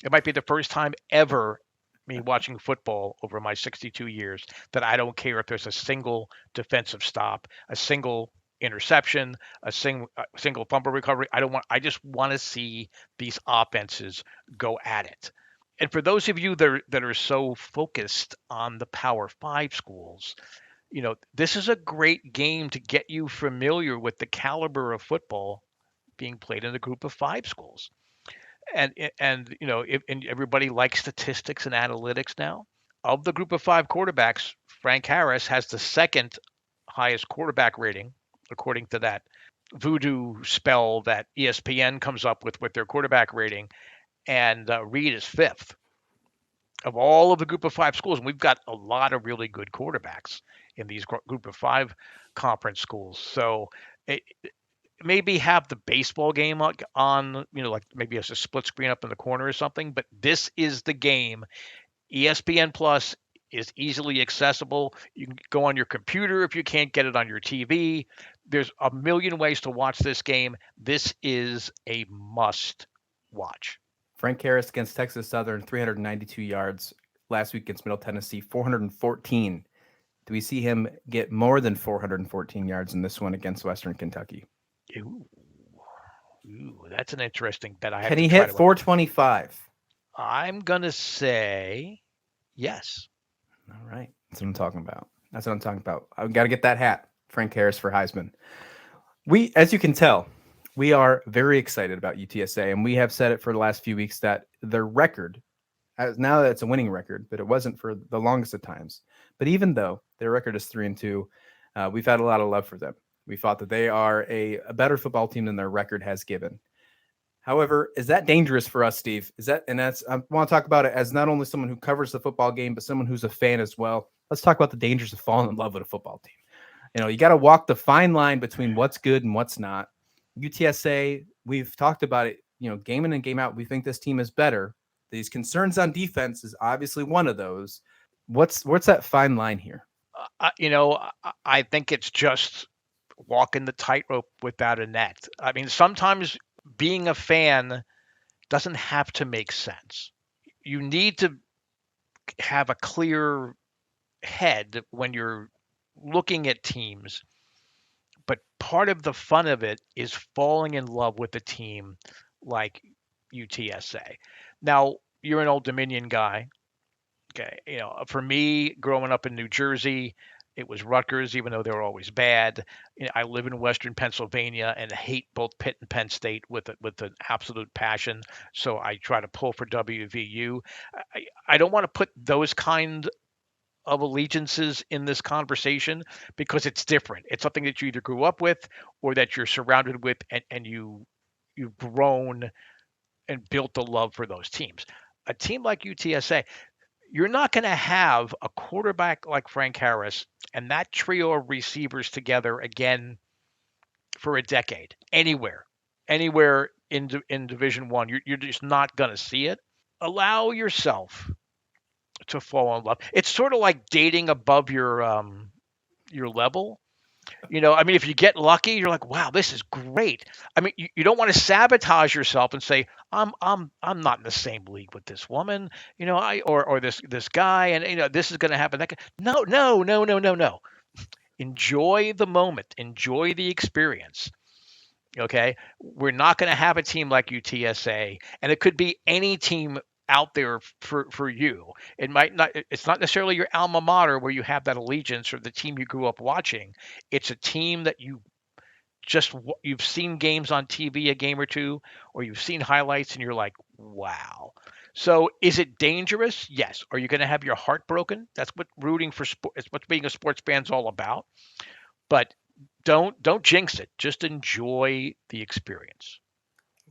It might be the first time ever me watching football over my 62 years that I don't care if there's a single defensive stop, a single interception, a single fumble recovery. I just want to see these offenses go at it. And for those of you that are so focused on the Power 5 schools, this is a great game to get you familiar with the caliber of football being played in a group of 5 schools. And everybody likes statistics and analytics now. Of the group of 5 quarterbacks, Frank Harris has the second highest quarterback rating, according to that voodoo spell that ESPN comes up with their quarterback rating, and Reed is 5th of all of the group of 5 schools. And we've got a lot of really good quarterbacks in these group of 5 conference schools. So maybe have the baseball game on, like maybe as a split screen up in the corner or something. But this is the game. ESPN Plus is easily accessible. You can go on your computer if you can't get it on your TV. There's a million ways to watch this game. This is a must watch. Frank Harris against Texas Southern, 392 yards. Last week against Middle Tennessee, 414. Do we see him get more than 414 yards in this one against Western Kentucky? Ooh, that's an interesting bet. Can he hit 425? I'm going to say yes. All right. That's what I'm talking about. I've got to get that hat. Frank Harris for Heisman. As you can tell, we are very excited about UTSA, and we have said it for the last few weeks that their record, now that it's a winning record, but it wasn't for the longest of times. But even though their record is 3-2, we've had a lot of love for them. We thought that they are a better football team than their record has given. However, is that dangerous for us, Steve? I want to talk about it as not only someone who covers the football game, but someone who's a fan as well. Let's talk about the dangers of falling in love with a football team. You got to walk the fine line between what's good and what's not. UTSA, we've talked about it, game in and game out. We think this team is better. These concerns on defense is obviously one of those. What's that fine line here? I think it's just walking the tightrope without a net. I mean, sometimes being a fan doesn't have to make sense. You need to have a clear head when you're looking at teams. But part of the fun of it is falling in love with a team like UTSA. Now, you're an Old Dominion guy. Okay. For me, growing up in New Jersey, It was Rutgers, even though they were always bad. I live in Western Pennsylvania and hate both Pitt and Penn State with an absolute passion. So I try to pull for WVU. I don't want to put those kind of allegiances in this conversation because it's different. It's something that you either grew up with or that you're surrounded with, and you've grown and built a love for those teams. A team like UTSA, you're not going to have a quarterback like Frank Harris and that trio of receivers together again for a decade anywhere in Division One. You're just not going to see it. Allow yourself to fall in love. It's sort of like dating above your level. I mean, if you get lucky, you're like, wow, this is great. I mean, you don't want to sabotage yourself and say, I'm not in the same league with this woman, or this guy, and this is going to happen. No, no, no, no, no, no. Enjoy the moment. Enjoy the experience. Okay, we're not going to have a team like UTSA, and it could be any team out there for you. It might not. It's not necessarily your alma mater where you have that allegiance or the team you grew up watching. It's a team that you've seen games on TV a game or two, or you've seen highlights, and you're like, wow. So is it dangerous? Yes. Are you going to have your heart broken? That's what rooting for sport. It's what being a sports fan's all about. But don't jinx it. Just enjoy the experience.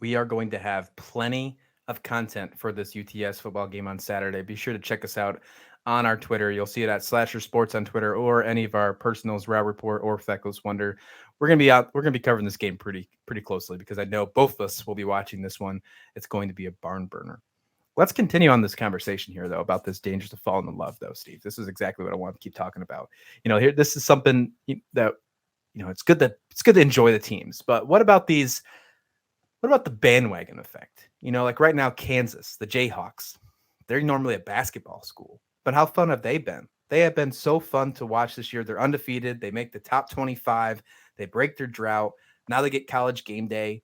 We are going to have plenty of content for this UTS football game on Saturday. Be sure to check us out on our Twitter. You'll see it at SlasherSports on Twitter or any of our personals, Row Report or Feckless Wonder. We're gonna be out. We're gonna be covering this game pretty closely because I know both of us will be watching this one. It's going to be a barn burner. Let's continue on this conversation here, though, about this dangers of falling in love, though, Steve. This is exactly what I want to keep talking about. Here, this is something that it's good to enjoy the teams, but what about these? What about the bandwagon effect? Like right now, Kansas, the Jayhawks, they're normally a basketball school, but how fun have they been? They have been so fun to watch this year. They're undefeated. They make the top 25. They break their drought. Now they get college game day.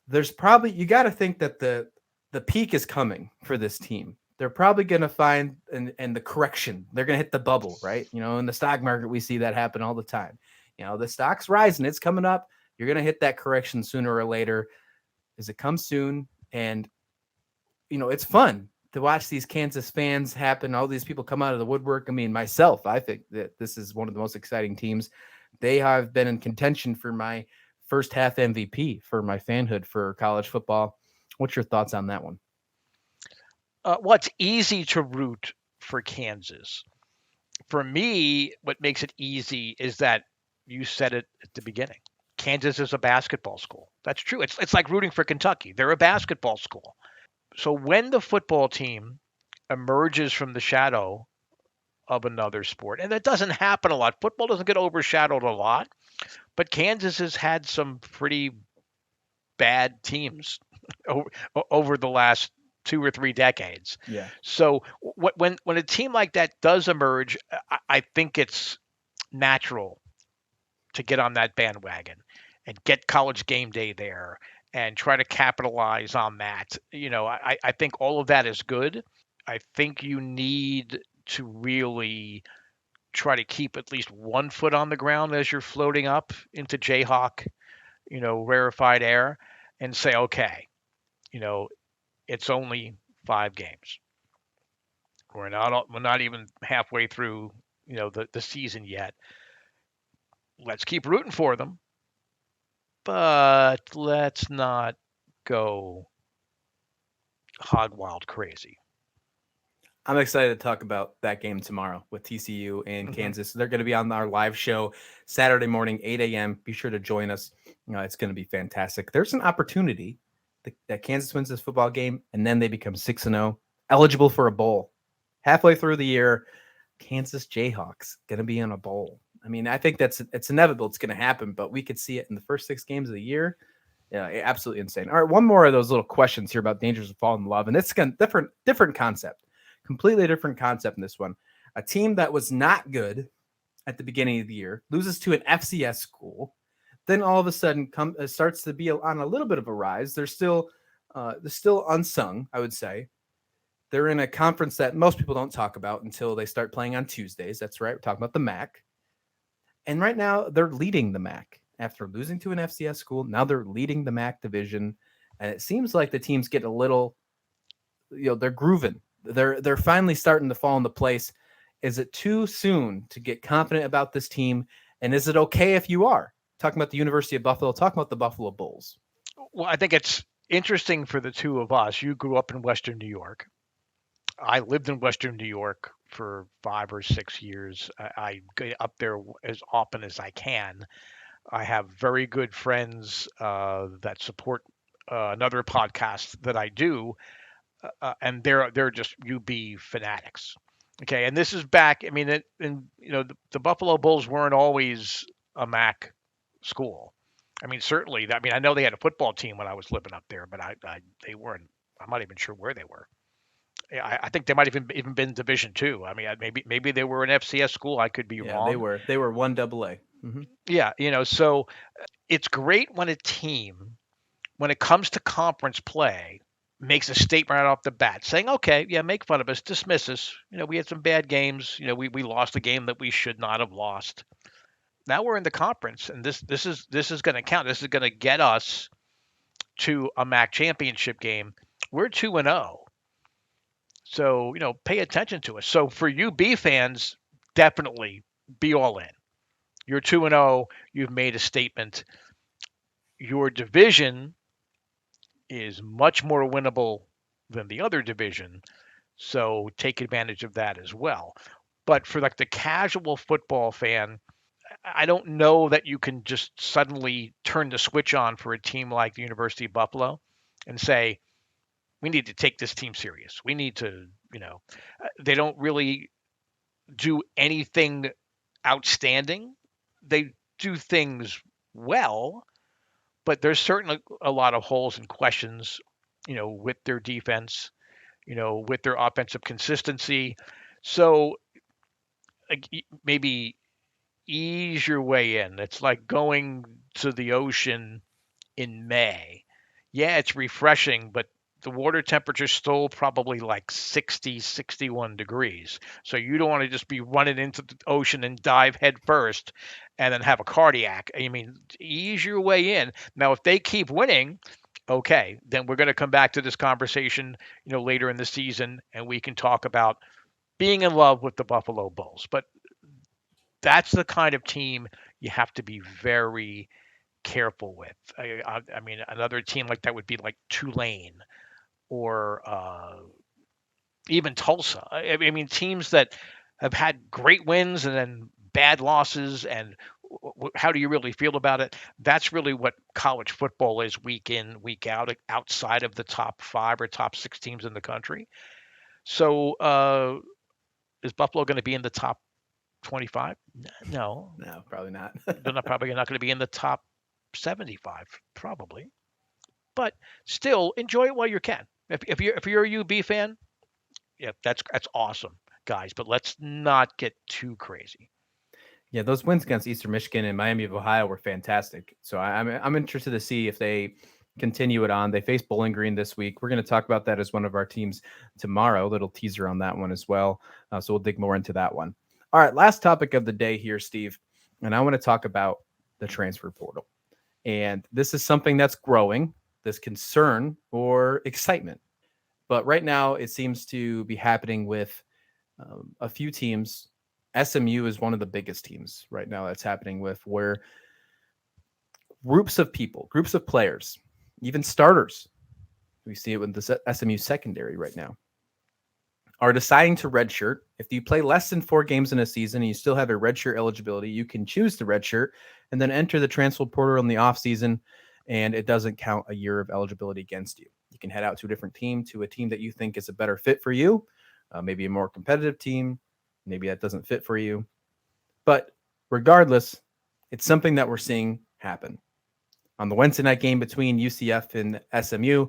There's probably, you got to think that the peak is coming for this team. They're probably going to find and the correction. They're going to hit the bubble, right? In the stock market, we see that happen all the time. The stock's rising. It's coming up. You're going to hit that correction sooner or later. Does it come soon? And, it's fun to watch these Kansas fans happen. All these people come out of the woodwork. I mean, myself, I think that this is one of the most exciting teams. They have been in contention for my first half MVP for my fanhood for college football. What's your thoughts on that one? Well, it's easy to root for Kansas. For me, what makes it easy is that you said it at the beginning. Kansas is a basketball school. That's true. It's like rooting for Kentucky. They're a basketball school. So when the football team emerges from the shadow of another sport, and that doesn't happen a lot. Football doesn't get overshadowed a lot, but Kansas has had some pretty bad teams over the last 2 or 3 decades. Yeah. So when a team like that does emerge, I think it's natural to get on that bandwagon and get college game day there and try to capitalize on that. I think all of that is good. I think you need to really try to keep at least one foot on the ground as you're floating up into Jayhawk, rarefied air and say, okay, it's only 5 games. We're not even halfway through, the season yet. Let's keep rooting for them, but let's not go hog wild crazy. I'm excited to talk about that game tomorrow with TCU and Kansas. They're going to be on our live show Saturday morning, 8 a.m. Be sure to join us. It's going to be fantastic. There's an opportunity that Kansas wins this football game, and then they become 6-0, eligible for a bowl. Halfway through the year, Kansas Jayhawks going to be in a bowl. I mean, I think it's inevitable. It's going to happen, but we could see it in the first 6 games of the year. Yeah, absolutely insane. All right, one more of those little questions here about dangers of falling in love, and it's different concept. Completely different concept in this one. A team that was not good at the beginning of the year loses to an FCS school, then all of a sudden starts to be on a little bit of a rise. They're still unsung, I would say. They're in a conference that most people don't talk about until they start playing on Tuesdays. That's right. We're talking about the MAC. And right now, they're leading the MAC after losing to an FCS school. Now they're leading the MAC division, and it seems like the teams get a little, they're grooving. They're finally starting to fall into place. Is it too soon to get confident about this team? And is it okay if you are talking about the University of Buffalo, talking about the Buffalo Bulls? Well, I think it's interesting for the two of us. You grew up in Western New York. I lived in Western New York for 5 or 6 years. I get up there as often as I can. I have very good friends that support another podcast that I do, and they're just UB fanatics. Okay, and this is back. I mean, and the Buffalo Bulls weren't always a MAC school. I mean, certainly. I mean, I know they had a football team when I was living up there, but they weren't. I'm not even sure where they were. I think they might have even been Division Two. I mean, maybe they were an FCS school. I could be Yeah, they wrong. were. They were 1AA. Mm-hmm. Yeah, so it's great when a team, when it comes to conference play, makes a statement right off the bat saying, okay, yeah, make fun of us, dismiss us. We had some bad games. We lost a game that we should not have lost. Now we're in the conference, and this is going to count. This is going to get us to a MAC championship game. We're 2-0. So, pay attention to us. So for UB fans, definitely be all in. You're 2-0. You've made a statement. Your division is much more winnable than the other division. So take advantage of that as well. But for like the casual football fan, I don't know that you can just suddenly turn the switch on for a team like the University of Buffalo and say, we need to take this team serious. We need to, they don't really do anything outstanding. They do things well, but there's certainly a lot of holes and questions, with their defense, with their offensive consistency. So like, maybe ease your way in. It's like going to the ocean in May. Yeah, it's refreshing, but the water temperature is still probably like 60, 61 degrees. So you don't want to just be running into the ocean and dive head first and then have a cardiac. I mean, ease your way in. Now, if they keep winning, okay, then we're going to come back to this conversation, later in the season, and we can talk about being in love with the Buffalo Bulls. But that's the kind of team you have to be very careful with. I mean, another team like that would be like Tulane or even Tulsa. I mean, teams that have had great wins and then bad losses. And how do you really feel about it? That's really what college football is week in, week out, outside of the top 5 or top 6 teams in the country. So is Buffalo going to be in the top 25? No, No, probably not. they're probably not going to be in the top 75, probably. But still, enjoy it while you can. If you're a UB fan, yeah, that's awesome, guys. But let's not get too crazy. Yeah, those wins against Eastern Michigan and Miami of Ohio were fantastic. So I'm interested to see if they continue it on. They face Bowling Green this week. We're going to talk about that as one of our teams tomorrow. Little teaser on that one as well. So we'll dig more into that one. All right, last topic of the day here, Steve, and I want to talk about the transfer portal. And this is something that's growing, this concern or excitement. But right now, it seems to be happening with a few teams. SMU is one of the biggest teams right now that's happening with, where groups of people, groups of players, even starters, we see it with the SMU secondary right now, are deciding to redshirt. If you play less than 4 games in a season and you still have a redshirt eligibility, you can choose to redshirt and then enter the transfer portal in the offseason, and it doesn't count a year of eligibility against you. You can head out to a different team, to a team that you think is a better fit for you, maybe a more competitive team. Maybe that doesn't fit for you. But regardless, it's something that we're seeing happen. On the Wednesday night game between UCF and SMU,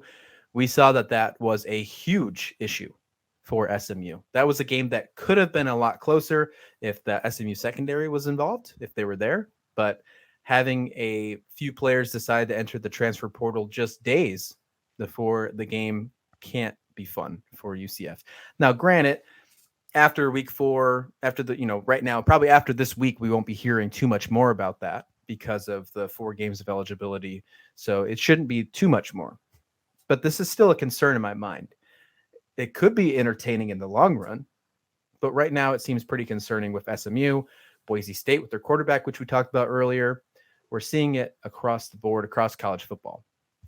we saw that was a huge issue for SMU. That was a game that could have been a lot closer if the SMU secondary was involved, if they were there. But having a few players decide to enter the transfer portal just days before the game can't be fun for UCF. Now, granted, after week 4, after the, right now, probably after this week, we won't be hearing too much more about that because of the 4 games of eligibility. So it shouldn't be too much more. But this is still a concern in my mind. It could be entertaining in the long run, but right now it seems pretty concerning with SMU, Boise State with their quarterback, which we talked about earlier. We're seeing it across the board, across college football.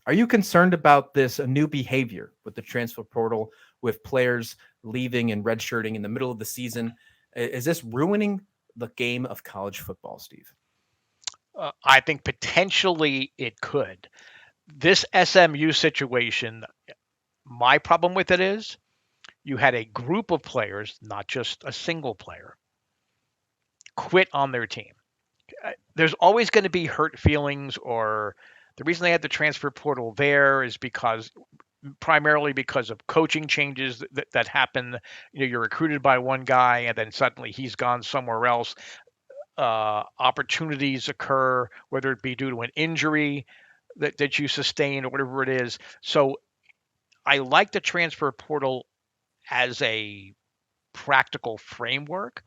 Are you concerned about this new behavior with the transfer portal, with players leaving and redshirting in the middle of the season? Is this ruining the game of college football, Steve? I think potentially it could. This SMU situation, my problem with it is you had a group of players, not just a single player, quit on their team. There's always going to be hurt feelings, or the reason they had the transfer portal there is because primarily because of coaching changes that happen. You're recruited by one guy and then suddenly he's gone somewhere else. Opportunities occur, whether it be due to an injury that you sustain or whatever it is. So I like the transfer portal as a practical framework,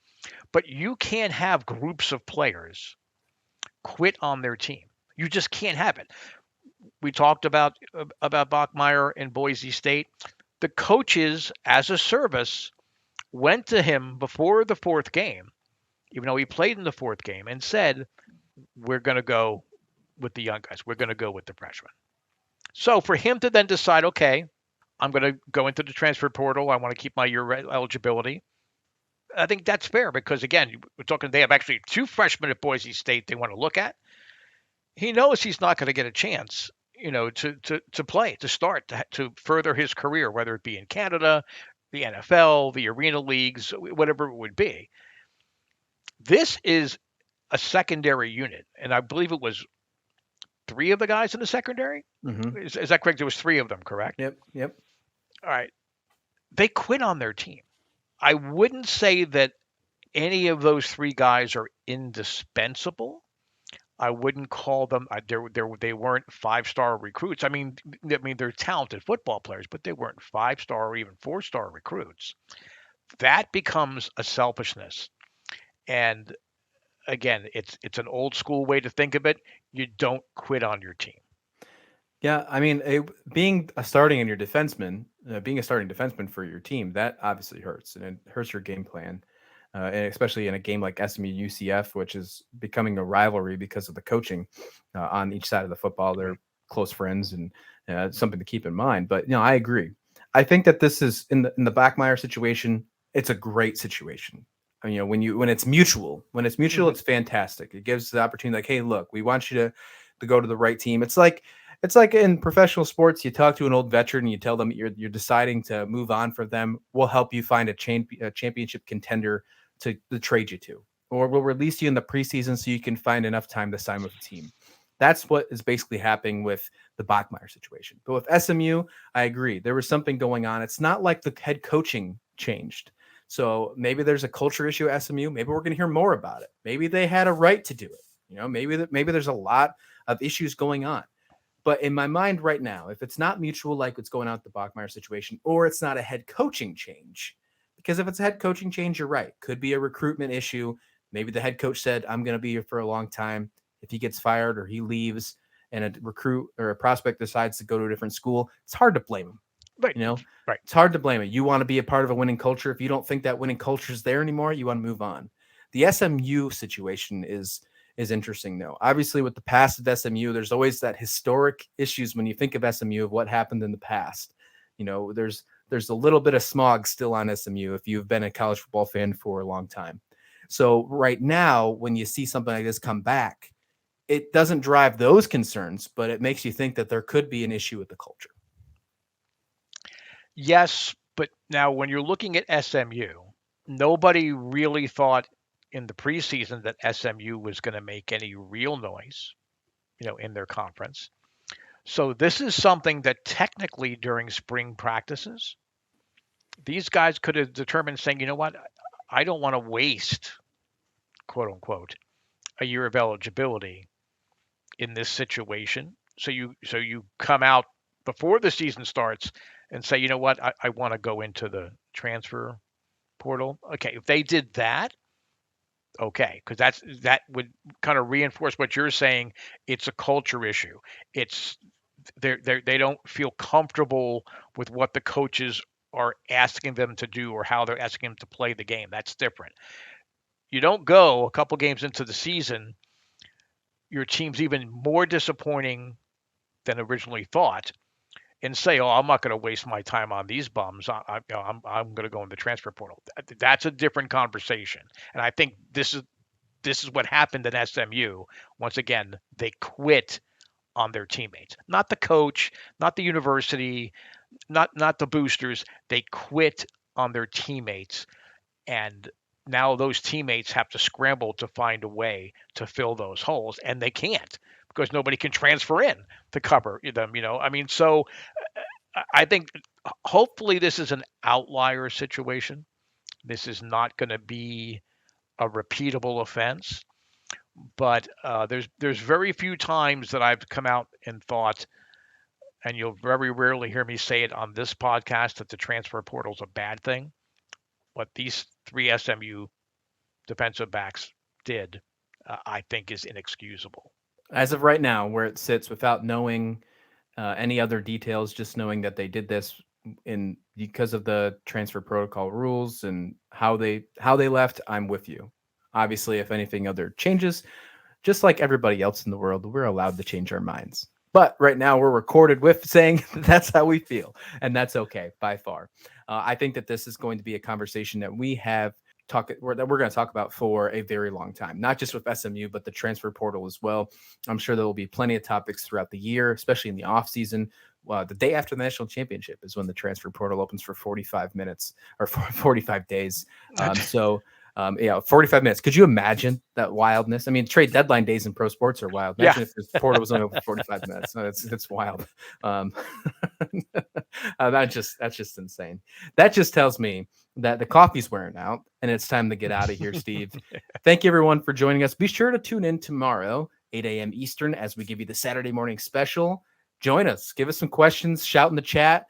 but you can't have groups of players quit on their team. You just can't have it. We talked about Bachmeier and Boise State. The coaches, as a service, went to him before the 4th game, even though he played in the 4th game, and said, "We're going to go with the young guys. We're going to go with the freshmen." So for him to then decide, okay, I'm going to go into the transfer portal. I want to keep my year eligibility. I think that's fair because, again, we're talking, they have actually 2 freshmen at Boise State they want to look at. He knows he's not going to get a chance, to play, to start, to further his career, whether it be in Canada, the NFL, the arena leagues, whatever it would be. This is a secondary unit, and I believe it was 3 of the guys in the secondary. Mm-hmm. Is that correct? There was 3 of them, correct? Yep. All right. They quit on their team. I wouldn't say that any of those 3 guys are indispensable. I wouldn't call them. They weren't 5-star recruits. I mean, they're talented football players, but they weren't 5-star or even 4-star recruits. That becomes a selfishness, and again, it's an old school way to think of it. You don't quit on your team. Yeah, I mean, being a starting defenseman for your team, that obviously hurts, and it hurts your game plan, and especially in a game like SMU UCF, which is becoming a rivalry because of the coaching on each side of the football. They're close friends, and it's something to keep in mind. But I agree. I think that this is in the Bachmeier situation. It's a great situation. I mean, when it's mutual, it's fantastic. It gives the opportunity, like, hey, look, we want you to go to the right team. It's like in professional sports, you talk to an old veteran and you tell them you're deciding to move on for them. We'll help you find a championship contender to trade you to, or we'll release you in the preseason so you can find enough time to sign with the team. That's what is basically happening with the Bachmeier situation. But with SMU, I agree. There was something going on. It's not like the head coaching changed. So maybe there's a culture issue at SMU. Maybe we're going to hear more about it. Maybe they had a right to do it. Maybe there's a lot of issues going on. But in my mind right now, if it's not mutual, like what's going on with the Bachmeier situation, or it's not a head coaching change, because if it's a head coaching change, you're right. Could be a recruitment issue. Maybe the head coach said, I'm going to be here for a long time. If he gets fired or he leaves and a recruit or a prospect decides to go to a different school, it's hard to blame him. Right. Right. It's hard to blame it. You want to be a part of a winning culture. If you don't think that winning culture is there anymore, you want to move on. The SMU situation is interesting, though. Obviously, with the past of SMU, there's always that historic issues when you think of SMU of what happened in the past. There's a little bit of smog still on SMU if you've been a college football fan for a long time. So right now, when you see something like this come back, it doesn't drive those concerns, but it makes you think that there could be an issue with the culture. Yes, but now when you're looking at SMU, nobody really thought in the preseason that SMU was going to make any real noise, in their conference. So this is something that technically during spring practices, these guys could have determined saying, you know what, I don't want to waste, quote unquote, a year of eligibility in this situation. So you come out before the season starts and say, you know what, I want to go into the transfer portal. Okay, if they did that, okay, because that would kind of reinforce what you're saying. It's a culture issue. It's they don't feel comfortable with what the coaches are asking them to do or how they're asking them to play the game. That's different. You don't go a couple games into the season, your team's even more disappointing than originally thought, and say, "Oh, I'm not going to waste my time on these bums. I'm going to go in the transfer portal." That's a different conversation, and I think this is what happened at SMU. Once again, they quit on their teammates, not the coach, not the university, not the boosters. They quit on their teammates, and now those teammates have to scramble to find a way to fill those holes, and they can't because nobody can transfer in to cover them. I mean, so I think hopefully this is an outlier situation. This is not going to be a repeatable offense, but there's very few times that I've come out and thought, and you'll very rarely hear me say it on this podcast, that the transfer portal is a bad thing. What these three SMU defensive backs did, I think, is inexcusable. As of right now, where it sits, without knowing any other details, just knowing that they did this in because of the transfer protocol rules and how they left, I'm with you. Obviously, if anything other changes, just like everybody else in the world, we're allowed to change our minds. But right now, we're recorded with saying that's how we feel, and that's okay by far. I think that this is going to be a conversation that we have that we're going to talk about for a very long time, not just with SMU, but the transfer portal as well. I'm sure there will be plenty of topics throughout the year, especially in the off season. The day after the national championship is when the transfer portal opens for 45 minutes or 45 days. So 45 minutes. Could you imagine that wildness? I mean, trade deadline days in pro sports are wild. Imagine if this portal was only over 45 minutes. It's wild. That's just insane. That just tells me that the coffee's wearing out and it's time to get out of here, Steve. Thank you, everyone, for joining us. Be sure to tune in tomorrow, 8 a.m. Eastern, as we give you the Saturday morning special. Join us. Give us some questions. Shout in the chat.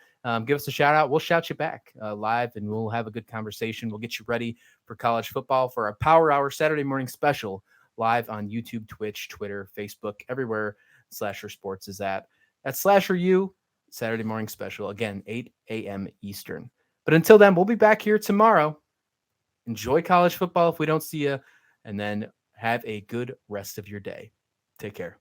Give us a shout out. We'll shout you back live, and we'll have a good conversation. We'll get you ready for college football for our Power Hour Saturday morning special live on YouTube, Twitch, Twitter, Facebook, everywhere Slasher Sports is at. That's SlasherU Saturday morning special. Again, 8 a.m. Eastern. But until then, we'll be back here tomorrow. Enjoy college football if we don't see you, and then have a good rest of your day. Take care.